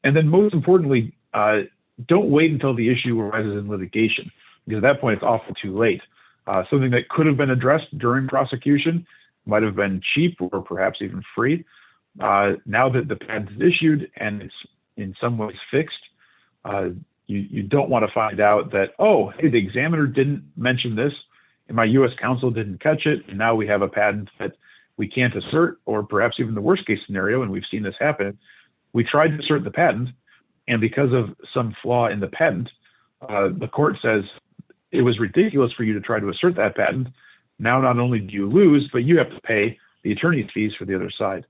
And then most importantly, don't wait until the issue arises in litigation, because at that point it's often too late. Something that could have been addressed during prosecution might have been cheap or perhaps even free. Now that the patent is issued and it's in some ways fixed, you don't want to find out that, oh, hey, the examiner didn't mention this and my U.S. counsel didn't catch it, and now we have a patent that we can't assert, or perhaps even the worst case scenario, and we've seen this happen, we tried to assert the patent, and because of some flaw in the patent, the court says it was ridiculous for you to try to assert that patent. Now not only do you lose, but you have to pay the attorney's fees for the other side.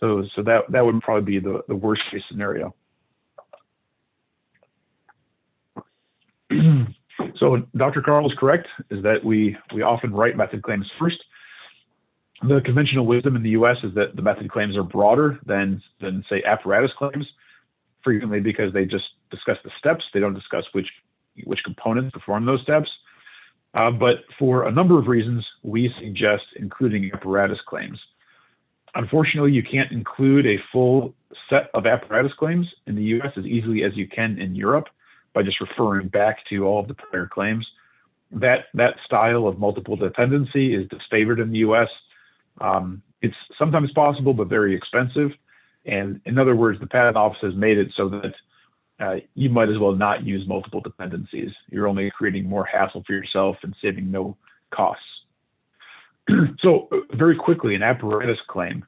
So that would probably be the worst case scenario. So Dr. Carl is correct, is that we often write method claims first. The conventional wisdom in the US is that the method claims are broader than say apparatus claims, frequently because they just discuss the steps. They don't discuss which components perform those steps. But for a number of reasons, we suggest including apparatus claims. Unfortunately, you can't include a full set of apparatus claims in the US as easily as you can in Europe by just referring back to all of the prior claims. That style of multiple dependency is disfavored in the US. It's sometimes possible, but very expensive. And in other words, the patent office has made it so that you might as well not use multiple dependencies. You're only creating more hassle for yourself and saving no costs. So very quickly, an apparatus claim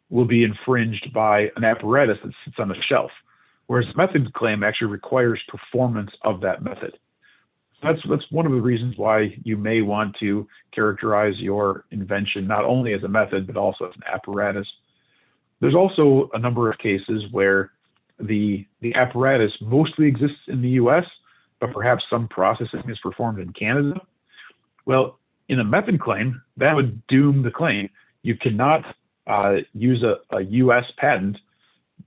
will be infringed by an apparatus that sits on a shelf, whereas a method claim actually requires performance of that method. So that's one of the reasons why you may want to characterize your invention not only as a method, but also as an apparatus. There's also a number of cases where the apparatus mostly exists in the US, but perhaps some processing is performed in Canada. Well, in a method claim, that would doom the claim. You cannot use a US patent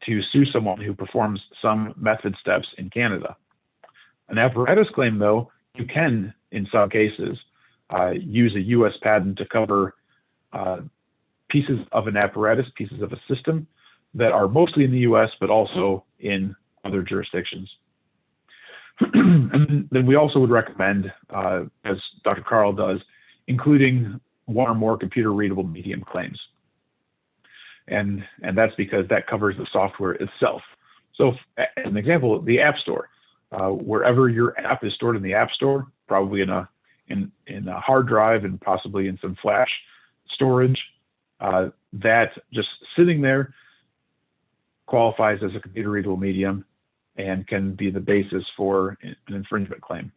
to sue someone who performs some method steps in Canada. An apparatus claim, though, you can, in some cases, use a US patent to cover pieces of an apparatus, pieces of a system that are mostly in the US, but also in other jurisdictions. And then we also would recommend, as Dr. Carl does, including one or more computer readable medium claims. And that's because that covers the software itself. So as an example, the App Store, wherever your app is stored in the App Store, probably in a hard drive and possibly in some flash storage, that just sitting there qualifies as a computer readable medium and can be the basis for an infringement claim.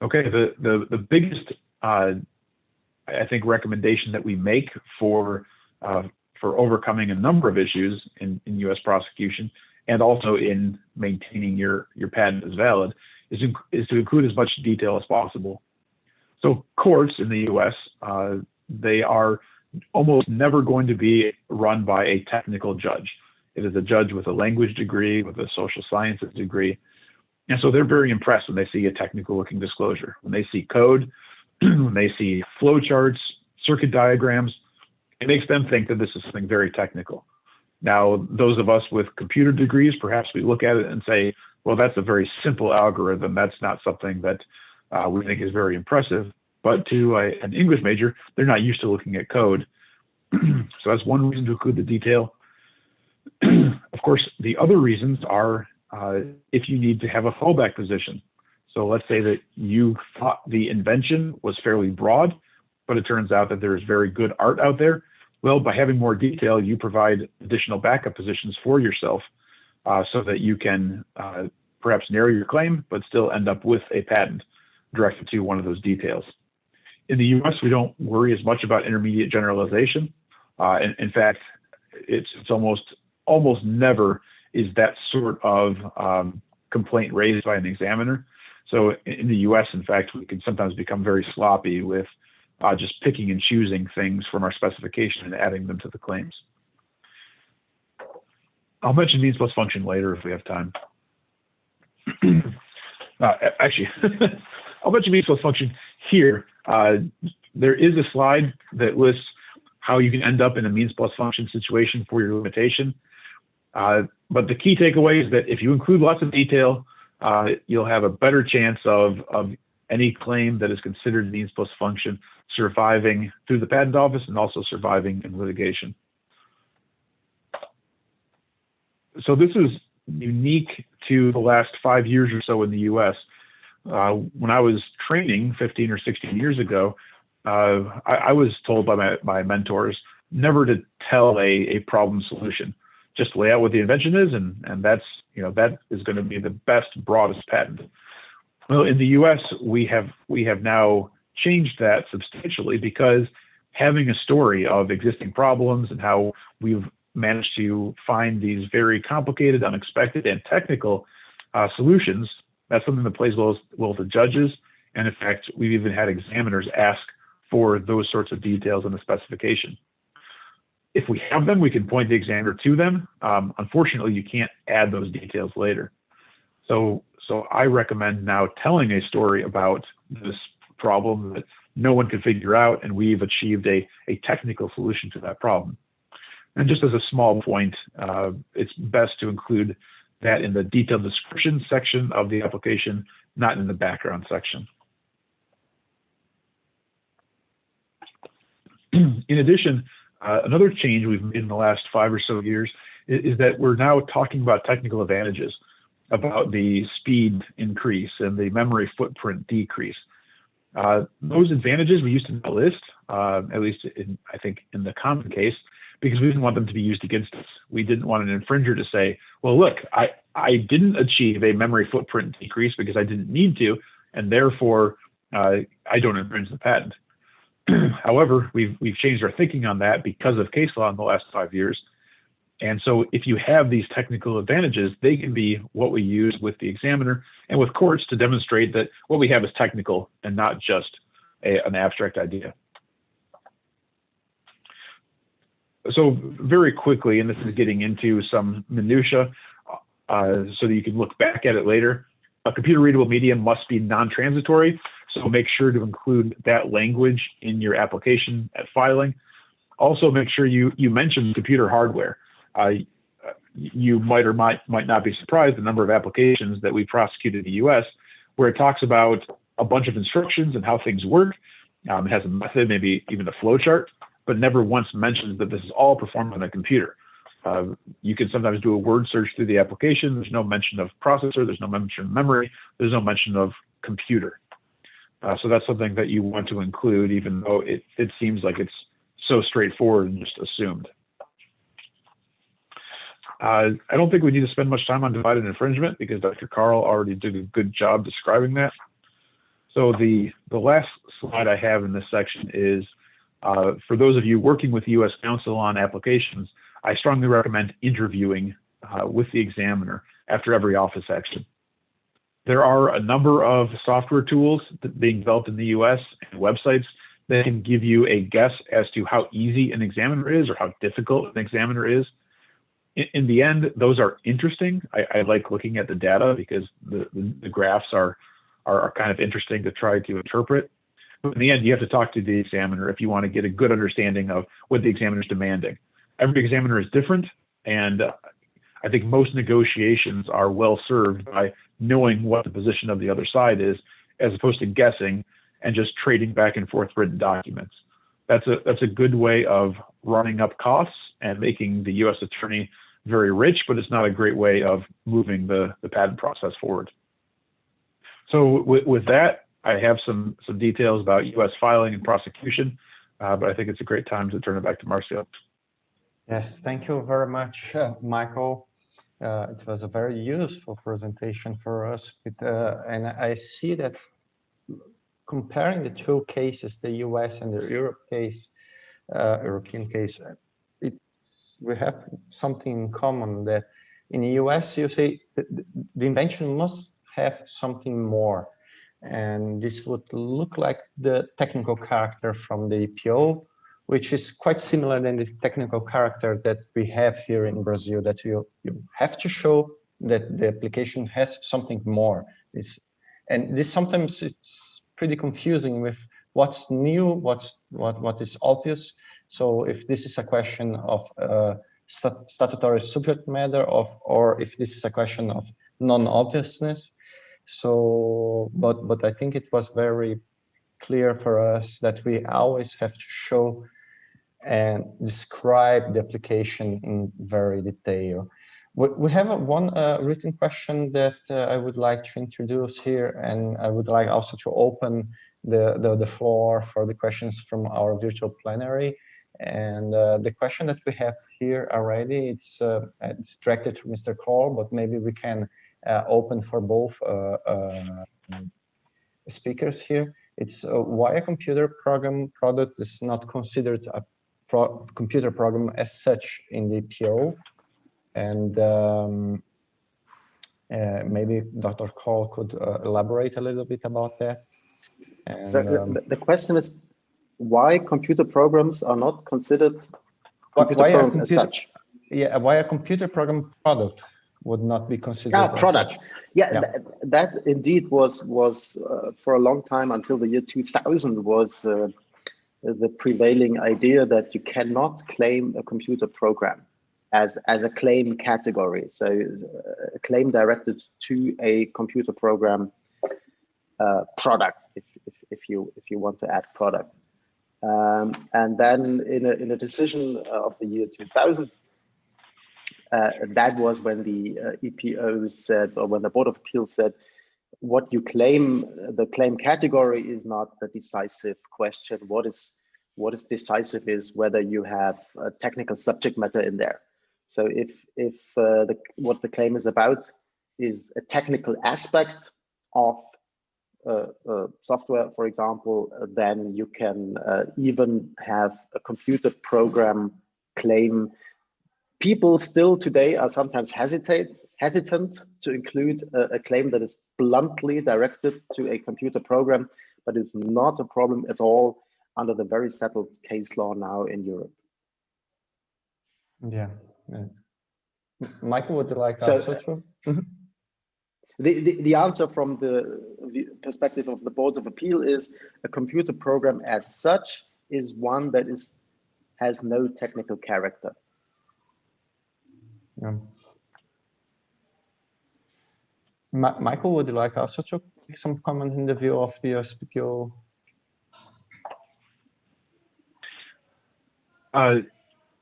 Okay, the biggest, I think, recommendation that we make for overcoming a number of issues in U.S. prosecution and also in maintaining your patent as valid is to include as much detail as possible. So courts in the U.S., they are almost never going to be run by a technical judge. It is a judge with a language degree, with a social sciences degree. And so they're very impressed when they see a technical looking disclosure. When they see code, when they see flowcharts, circuit diagrams, it makes them think that this is something very technical. Now, those of us with computer degrees, perhaps we look at it and say, well, that's a very simple algorithm. That's not something that we think is very impressive. But to an English major, they're not used to looking at code. So that's one reason to include the detail. Of course, the other reasons are if you need to have a fallback position. So let's say that you thought the invention was fairly broad, but it turns out that there's very good art out there. Well, by having more detail, you provide additional backup positions for yourself so that you can perhaps narrow your claim, but still end up with a patent directed to one of those details. In the US, we don't worry as much about intermediate generalization. In fact, it's almost never is that sort of complaint raised by an examiner. So in the US, in fact, we can sometimes become very sloppy with just picking and choosing things from our specification and adding them to the claims. I'll mention means plus function later if we have time. Actually, I'll mention means plus function here. There is a slide that lists how you can end up in a means plus function situation for your limitation. But the key takeaway is that if you include lots of detail, you'll have a better chance of any claim that is considered means plus function surviving through the patent office and also surviving in litigation. So this is unique to the last 5 years or so in the US. When I was training 15 or 16 years ago, I was told by my mentors never to tell a problem solution. Just lay out what the invention is, and that's, that is going to be the best, broadest patent. Well, in the US, we have now changed that substantially because having a story of existing problems and how we've managed to find these very complicated, unexpected, and technical solutions, that's something that plays well with the judges. And in fact, we've even had examiners ask for those sorts of details in the specification. If we have them, we can point the examiner to them. Unfortunately, you can't add those details later. So I recommend now telling a story about this problem that no one can figure out, and we've achieved a technical solution to that problem. And just as a small point, it's best to include that in the detailed description section of the application, not in the background section. In addition, another change we've made in the last 5 or so years is that we're now talking about technical advantages, about the speed increase and the memory footprint decrease. Those advantages we used to not list, at least I think in the common case, because we didn't want them to be used against us. We didn't want an infringer to say, well, look, I didn't achieve a memory footprint decrease because I didn't need to, and therefore I don't infringe the patent. However, we've changed our thinking on that because of case law in the last 5 years. And so if you have these technical advantages, they can be what we use with the examiner and with courts to demonstrate that what we have is technical and not just an abstract idea. So very quickly, and this is getting into some minutia, so that you can look back at it later, a computer readable medium must be non-transitory. So make sure to include that language in your application at filing. Also make sure you mention computer hardware. You might or might not be surprised the number of applications that we prosecute in the US where it talks about a bunch of instructions and how things work. It has a method, maybe even a flow chart, but never once mentions that this is all performed on a computer. You can sometimes do a word search through the application. There's no mention of processor. There's no mention of memory. There's no mention of computer. So that's something that you want to include, even though it seems like it's so straightforward and just assumed. I don't think we need to spend much time on divided infringement because Dr. Carl already did a good job describing that. So the last slide I have in this section is for those of you working with the U.S. Counsel on applications, I strongly recommend interviewing with the examiner after every office action. There are a number of software tools being developed in the U.S. and websites that can give you a guess as to how easy an examiner is or how difficult an examiner is. In the end, those are interesting. I like looking at the data because the graphs are kind of interesting to try to interpret. But in the end, you have to talk to the examiner if you want to get a good understanding of what the examiner is demanding. Every examiner is different, and I think most negotiations are well served by knowing what the position of the other side is, as opposed to guessing and just trading back and forth written documents. That's a good way of running up costs and making the U.S. attorney very rich, but it's not a great way of moving the patent process forward. So with that, I have some details about U.S. filing and prosecution, but I think it's a great time to turn it back to Marcio. Yes, thank you very much, Michael. It was a very useful presentation for us. And I see that comparing the two cases, the US and the European case, we have something in common that in the US, you say the invention must have something more. And this would look like the technical character from the EPO, which is quite similar than the technical character that we have here in Brazil, that you have to show that the application has something more. And this sometimes it's pretty confusing with what's new, what is obvious. So if this is a question of statutory subject matter or if this is a question of non-obviousness. So, but I think it was very clear for us that we always have to show and describe the application in very detail. We have one written question that I would like to introduce here, and I would like also to open the floor for the questions from our virtual plenary. And the question that we have here already, it's directed to Mr. Cole, but maybe we can open for both speakers here. It's why a computer program product is not considered a computer program as such in the EPO. And maybe Dr. Cole could elaborate a little bit about that. And, so the question is why computer programs are not considered computer programs as such? Yeah, why a computer program product would not be considered as product. such. Yeah, that indeed was for a long time until the year 2000 was the prevailing idea that you cannot claim a computer program as a claim category. So a claim directed to a computer program product, if you want to add product. And then in a decision of the year 2000, that was when the EPO said, or when the Board of Appeals said, what you claim, the claim category is not the decisive question. What is decisive is whether you have a technical subject matter in there. So if what the claim is about is a technical aspect of software, for example, then you can even have a computer program claim. People still today are sometimes hesitant to include a claim that is bluntly directed to a computer program, but it's not a problem at all under the very settled case law now in Europe. Yeah. Michael, would you like to answer? The answer from the perspective of the boards of appeal is a computer program as such is one that has no technical character. Yeah. Michael, would you like also to make some comment in the view of the SPTO?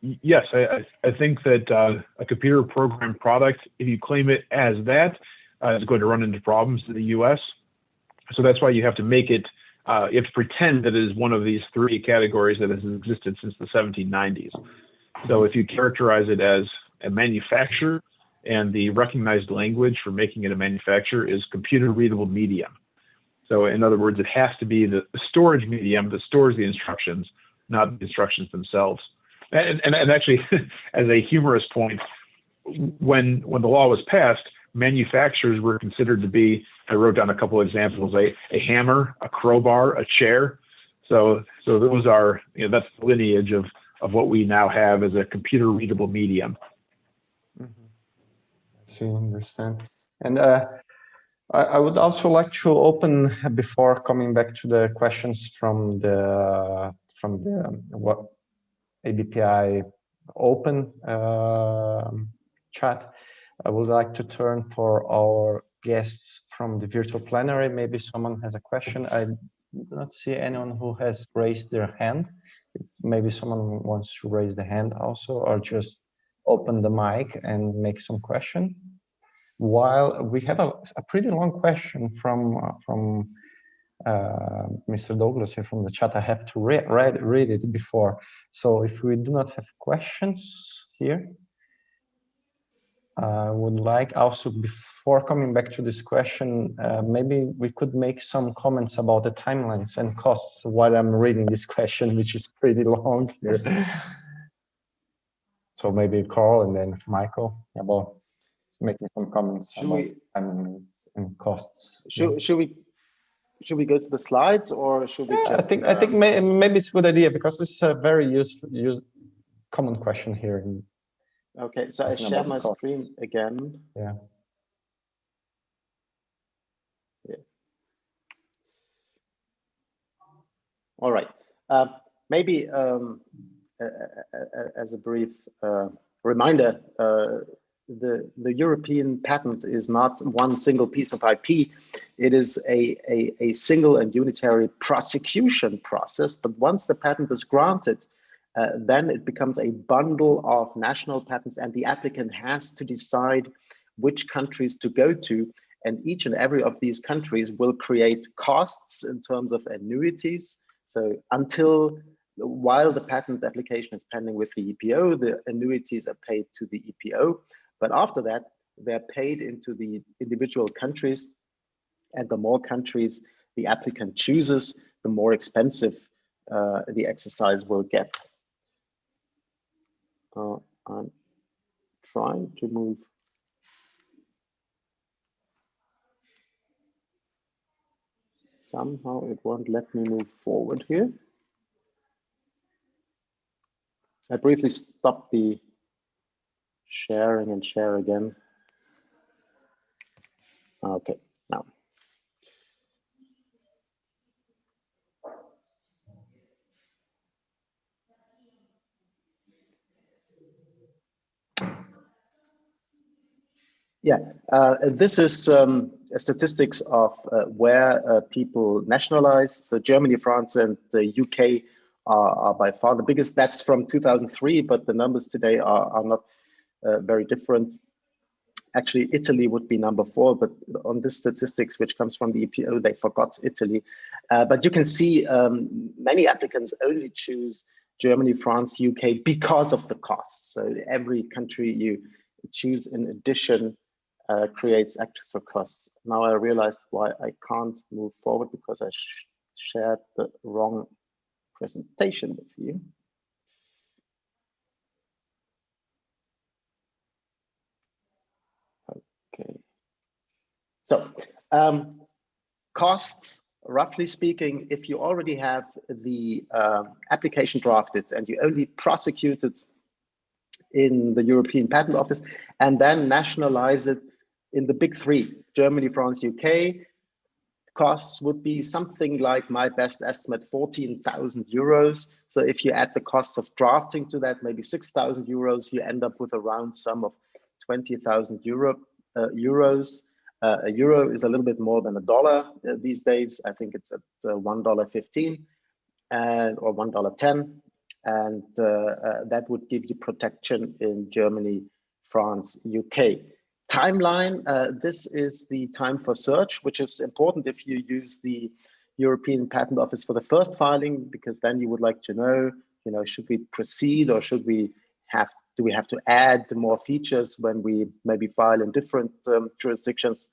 Yes, I think that a computer program product, if you claim it as that, is going to run into problems in the US. So that's why you have to make it, you have to pretend that it is one of these three categories that has existed since the 1790s. So if you characterize it as a manufacturer, and the recognized language for making it a manufacturer is computer readable medium. So in other words, it has to be the storage medium that stores the instructions, not the instructions themselves. And actually, as a humorous point, when the law was passed, manufacturers were considered to be, I wrote down a couple of examples, a hammer, a crowbar, a chair. So those are, that's the lineage of what we now have as a computer readable medium. See, understand. And I would also like to open, before coming back to the questions from the what ABPI open chat, I would like to turn for our guests from the virtual plenary. Maybe someone has a question. I do not see anyone who has raised their hand. Maybe someone wants to raise the hand also, or just open the mic and make some question. While we have a pretty long question from Mr. Douglas here from the chat, I have to read it before. So if we do not have questions here, I would like also, before coming back to this question, maybe we could make some comments about the timelines and costs while I'm reading this question, which is pretty long here. So maybe Carl and then Michael about making some comments about timelines and costs. Should we go to the slides, or should we just... I think maybe it's a good idea, because it's a very common question here. Okay, so I share my screen again. Yeah. All right. Maybe as a brief reminder, the European patent is not one single piece of IP. It is a single and unitary prosecution process. But once the patent is granted, then it becomes a bundle of national patents, and the applicant has to decide which countries to go to. And each and every of these countries will create costs in terms of annuities. So while the patent application is pending with the EPO, the annuities are paid to the EPO. But after that, they're paid into the individual countries. And the more countries the applicant chooses, the more expensive the exercise will get. I'm trying to move. Somehow it won't let me move forward here. I briefly stopped the sharing and share again. Okay, now. Yeah, this is statistics of where people nationalize. So Germany, France, and the UK are by far the biggest. That's from 2003, but the numbers today are not very different. actually Italy would be number 4, but on this statistics, which comes from the EPO, they forgot Italy. But you can see many applicants only choose Germany, France, UK because of the costs. So every country you choose in addition creates extra costs. Now I realized why I can't move forward, because I shared the wrong presentation with you. Okay. So costs, roughly speaking, if you already have the application drafted and you only prosecute it in the European Patent Office and then nationalize it in the big 3, Germany, France, UK, costs would be something like, my best estimate, 14,000 euros. So if you add the costs of drafting to that, maybe 6,000 euros, you end up with a round sum of 20,000 euros. A euro is a little bit more than $1 these days. I think it's at $1.15 or $1.10. And that would give you protection in Germany, France, UK. Timeline, this is the time for search, which is important if you use the European Patent Office for the first filing, because then you would like to know, should we proceed, or do we have to add more features when we maybe file in different jurisdictions?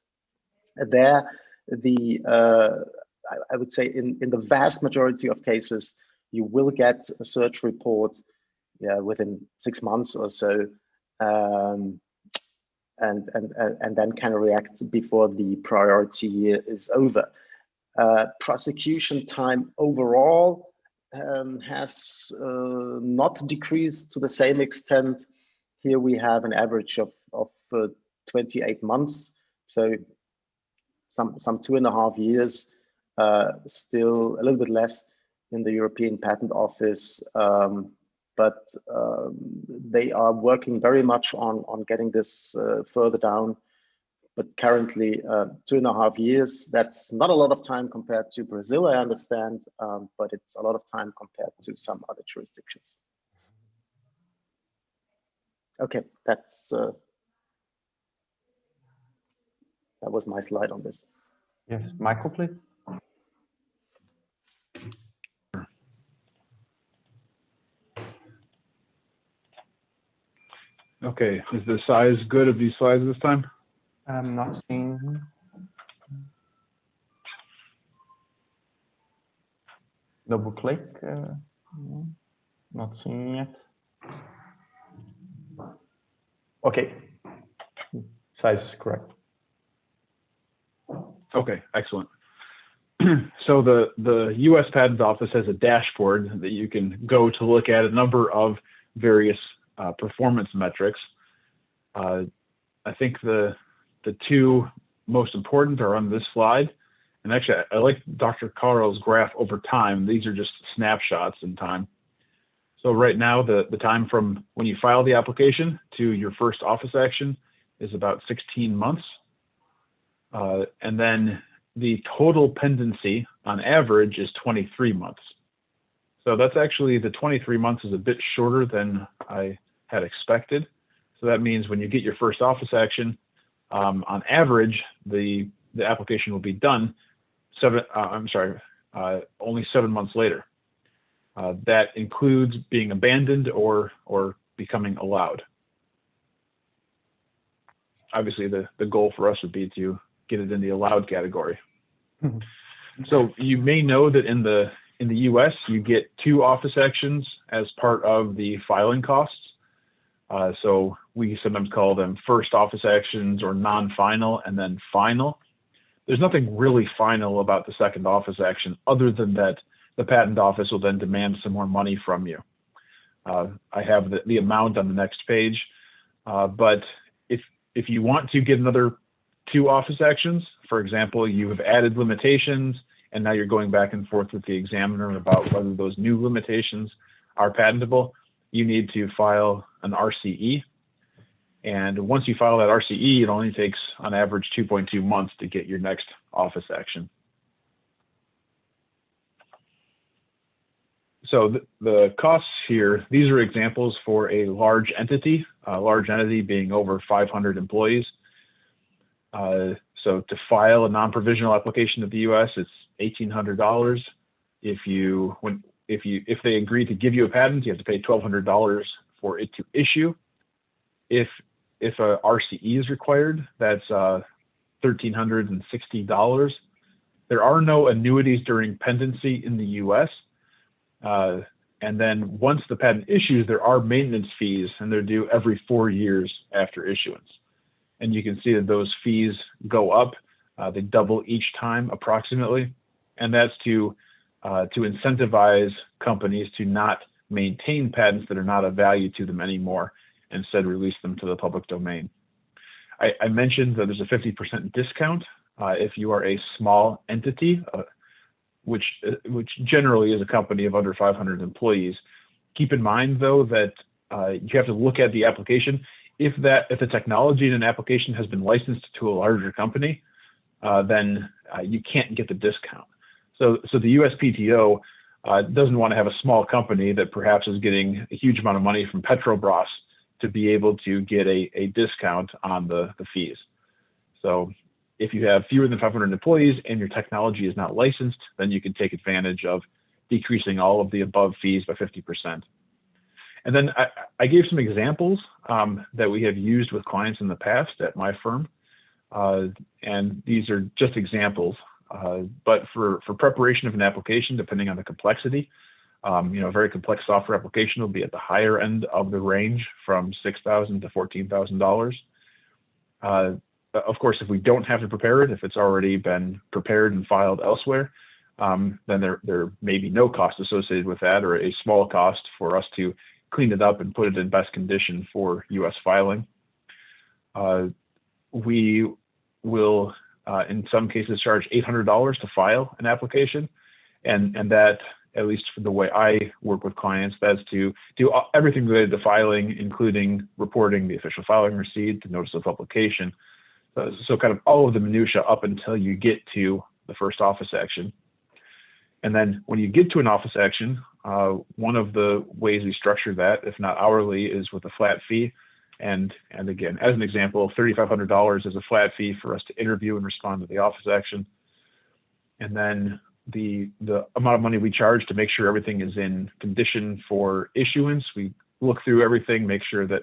There, I would say in the vast majority of cases, you will get a search report within 6 months or so, and then can react before the priority year is over. Prosecution time overall has not decreased to the same extent. Here we have an average of 28 months, so some 2.5 years, still a little bit less in the European Patent Office, but they are working very much on getting this further down. But currently 2.5 years, that's not a lot of time compared to Brazil, I understand, but it's a lot of time compared to some other jurisdictions. Okay, that was my slide on this. Yes, Michael, please. Okay, is the size good of these slides this time? I'm not seeing. Double click. Not seeing it. Okay, size is correct. Okay, excellent. So the U.S. Patent Office has a dashboard that you can go to look at a number of various performance metrics. I think the 2 most important are on this slide. And actually, I like Dr. Carl's graph over time. These are just snapshots in time. So right now, the time from when you file the application to your first office action is about 16 months. And then the total pendency on average is 23 months. So that's actually, the 23 months is a bit shorter than I had expected. So that means when you get your first office action, on average, the application will be done only 7 months later. That includes being abandoned or becoming allowed. Obviously, the goal for us would be to get it in the allowed category. So you may know that in the U.S., you get 2 office actions as part of the filing costs. So we sometimes call them first office actions or non-final and then final. There's nothing really final about the second office action other than that the patent office will then demand some more money from you. I have the amount on the next page, but if you want to get another 2 office actions, for example, you have added limitations and now you're going back and forth with the examiner about whether those new limitations are patentable, you need to file an RCE. And once you file that RCE, it only takes on average 2.2 months to get your next office action. So the costs here, these are examples for a large entity being over 500 employees. So to file a non-provisional application to the U.S., it's $1,800. If they agree to give you a patent, you have to pay $1,200 for it to issue. If a RCE is required, that's $1,360. There are no annuities during pendency in the U.S. And then once the patent issues, there are maintenance fees, and they're due every 4 years after issuance. And you can see that those fees go up. They double each time approximately. And that's to incentivize companies to not maintain patents that are not of value to them anymore, instead release them to the public domain. I mentioned that there's a 50% discount if you are a small entity, which generally is a company of under 500 employees. Keep in mind, though, that you have to look at the application. If the technology in an application has been licensed to a larger company, then you can't get the discount. So the USPTO doesn't want to have a small company that perhaps is getting a huge amount of money from Petrobras to be able to get a discount on the fees. So if you have fewer than 500 employees and your technology is not licensed, then you can take advantage of decreasing all of the above fees by 50%. And then I gave some examples that we have used with clients in the past at my firm. And these are just examples. But for preparation of an application, depending on the complexity, a very complex software application will be at the higher end of the range from $6,000 to $14,000. Of course, if we don't have to prepare it, if it's already been prepared and filed elsewhere, then there may be no cost associated with that, or a small cost for us to clean it up and put it in best condition for U.S. filing. We will, in some cases, charge $800 to file an application, and that, at least for the way I work with clients, that's to do everything related to filing, including reporting the official filing receipt, the notice of publication. So kind of all of the minutia up until you get to the first office action. And then when you get to an office action, one of the ways we structure that, if not hourly, is with a flat fee. And again, as an example, $3,500 is a flat fee for us to interview and respond to the office action. And then the amount of money we charge to make sure everything is in condition for issuance, we look through everything, make sure that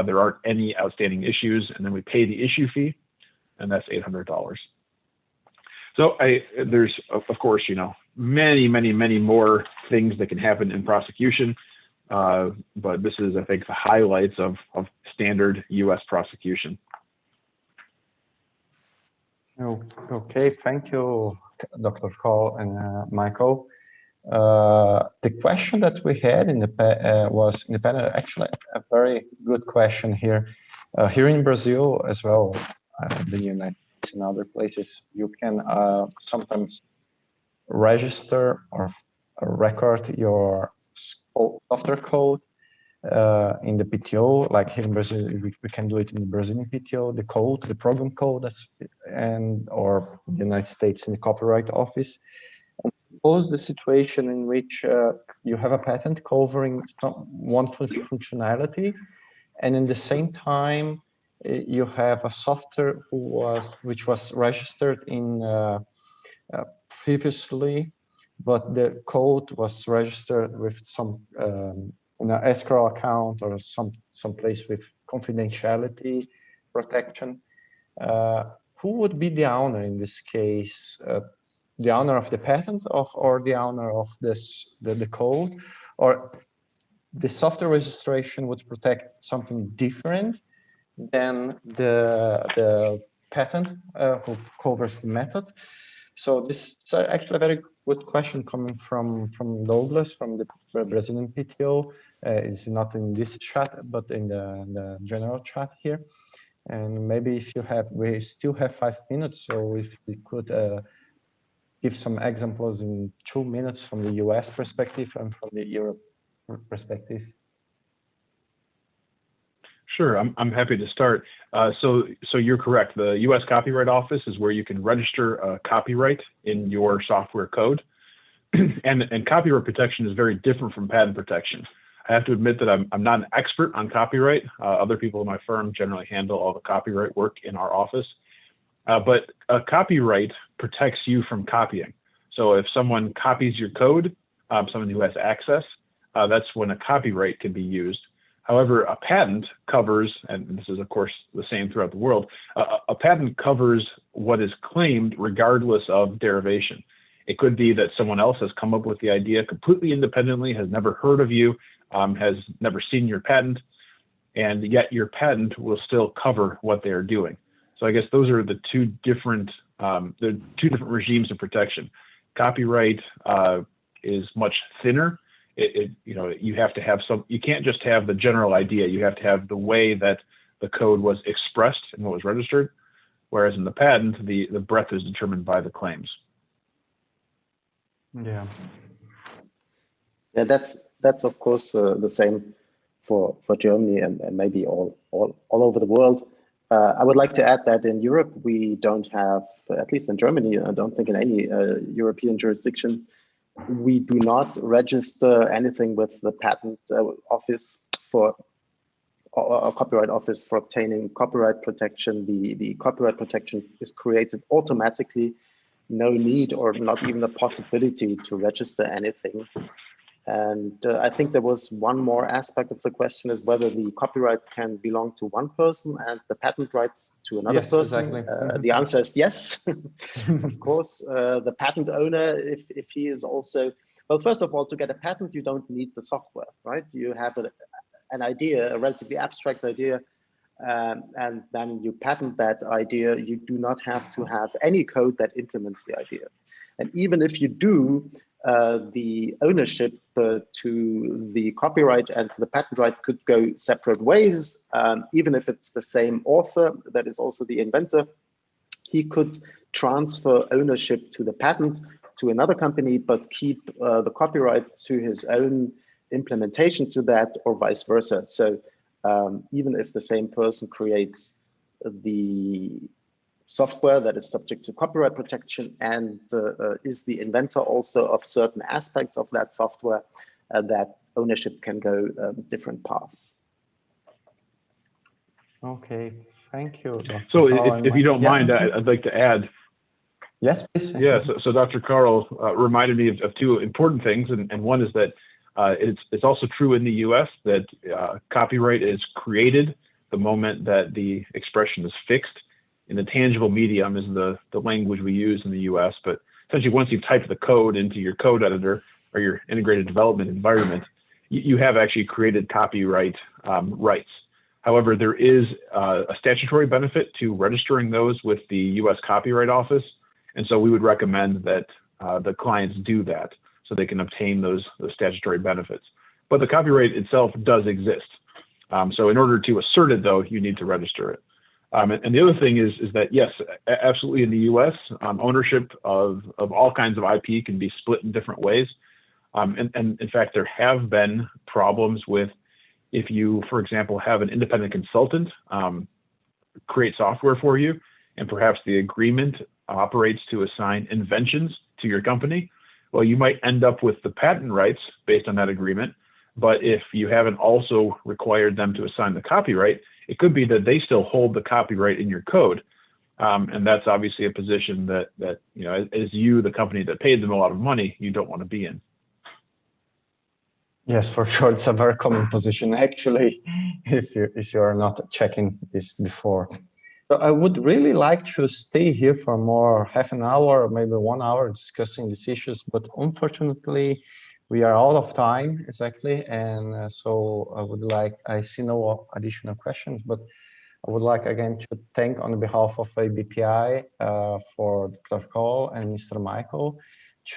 there aren't any outstanding issues, and then we pay the issue fee, and that's $800. So there's, of course, many, many, many more things that can happen in prosecution, but this is, I think, the highlights of standard U.S. prosecution. Okay, thank you, Dr. Cole and Michael. The question that we had in the was in the panel, actually a very good question here. Here in Brazil as well, the United States and other places, you can sometimes register or record your software code in the PTO. Like here in Brazil, we can do it in the Brazilian PTO, the code, the program code, or the United States in the Copyright Office. Suppose the situation in which you have a patent covering one functionality, and in the same time you have a software which was registered in previously, but the code was registered with some in an escrow account or some place with confidentiality protection. Who would be the owner in this case? The owner of the patent or the owner of the code, or the software registration would protect something different than the patent who covers the method. So this is actually a very good question coming from Douglas from the Brazilian PTO. It's not in this chat, but in the general chat here. And maybe if you have, we still have 5 minutes, so if we could give some examples in 2 minutes from the US perspective and from the Europe perspective. Sure, I'm happy to start. So you're correct. The U.S. Copyright Office is where you can register a copyright in your software code. and copyright protection is very different from patent protection. I have to admit that I'm not an expert on copyright. Other people in my firm generally handle all the copyright work in our office. but a copyright protects you from copying. So if someone copies your code, someone who has access, that's when a copyright can be used. However, a patent covers, and this is of course the same throughout the world, a patent covers what is claimed regardless of derivation. It could be that someone else has come up with the idea completely independently, has never heard of you, has never seen your patent, and yet your patent will still cover what they're doing. So I guess those are the two different regimes of protection. Copyright is much thinner. You have to have you can't just have the general idea. You have to have the way that the code was expressed and what was registered. Whereas in the patent, the breadth is determined by the claims. Yeah. Yeah, that's of course the same for Germany and maybe all over the world. I would like to add that in Europe, we don't have, at least in Germany, I don't think in any European jurisdiction, we do not register anything with the patent office for or copyright office for obtaining copyright protection. The copyright protection is created automatically, no need or not even a possibility to register anything. And I think there was one more aspect of the question is whether the copyright can belong to one person and the patent rights to another person. Exactly. The answer is yes. Of course, the patent owner, if he is also, well, first of all, to get a patent, you don't need the software, right? You have an idea, a relatively abstract idea, and then you patent that idea. You do not have to have any code that implements the idea. And even if you do, the ownership to the copyright and to the patent right could go separate ways. Even if it's the same author, that is also the inventor, he could transfer ownership to the patent to another company, but keep the copyright to his own implementation to that, or vice versa. So even if the same person creates the software that is subject to copyright protection and is the inventor also of certain aspects of that software, that ownership can go different paths. Okay, thank you, Dr. So if you don't mind, I'd like to add. Yes, please. Yeah, so Dr. Carl reminded me of two important things, and one is that it's also true in the US that copyright is created the moment that the expression is fixed. In the tangible medium is the language we use in the US, but essentially once you've typed the code into your code editor or your integrated development environment, you have actually created copyright rights. However, there is a statutory benefit to registering those with the US Copyright Office, and so we would recommend that the clients do that so they can obtain those statutory benefits. But the copyright itself does exist. So in order to assert it, though, you need to register it. And the other thing is that, yes, absolutely in the US, ownership of all kinds of IP can be split in different ways. And in fact, there have been problems with if you, for example, have an independent consultant create software for you, and perhaps the agreement operates to assign inventions to your company. Well, you might end up with the patent rights based on that agreement. But if you haven't also required them to assign the copyright, it could be that they still hold the copyright in your code. And that's obviously a position that as you, the company that paid them a lot of money, you don't want to be in. Yes, for sure. It's a very common position, actually, if you are not checking this before. So I would really like to stay here for more half an hour or maybe 1 hour discussing these issues, but unfortunately, we are out of time, exactly. And so I see no additional questions, but I would like again to thank on behalf of ABPI for Dr. Carl and Mr. Michael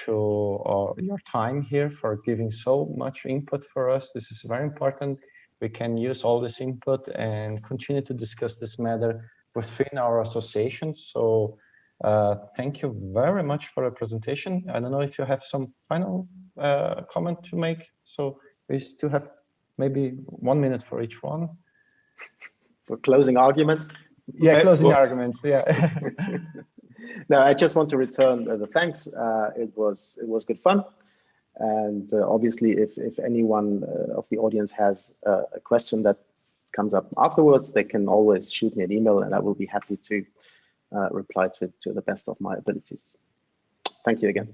to your time here, for giving so much input for us. This is very important. We can use all this input and continue to discuss this matter within our association. So thank you very much for the presentation. I don't know if you have some final comment to make. So we still have maybe 1 minute for each one. For closing arguments? Yeah, closing arguments, yeah. No, I just want to return the thanks. It was good fun. And obviously, if anyone of the audience has a question that comes up afterwards, they can always shoot me an email and I will be happy to reply to it to the best of my abilities. Thank you again.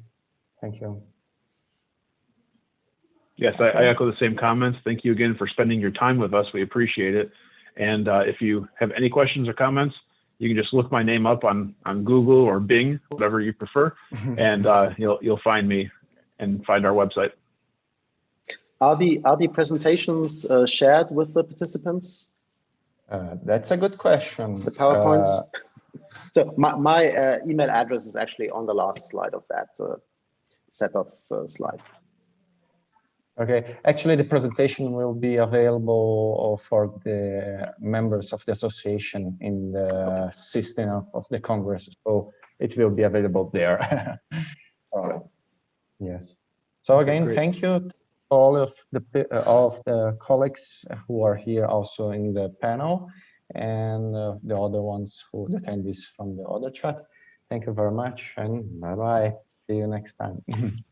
Thank you. Yes, I echo the same comments. Thank you again for spending your time with us. We appreciate it. And if you have any questions or comments, you can just look my name up on Google or Bing, whatever you prefer, and you'll find me and find our website. Are the presentations shared with the participants? That's a good question. The PowerPoints? So my email address is actually on the last slide of that set of slides. Okay, actually the presentation will be available for the members of the association in the system of the Congress, so it will be available there. Yes. So again, great. Thank you to all of the colleagues who are here also in the panel, and the other ones who attend this from the other chat. Thank you very much, and bye-bye. See you next time.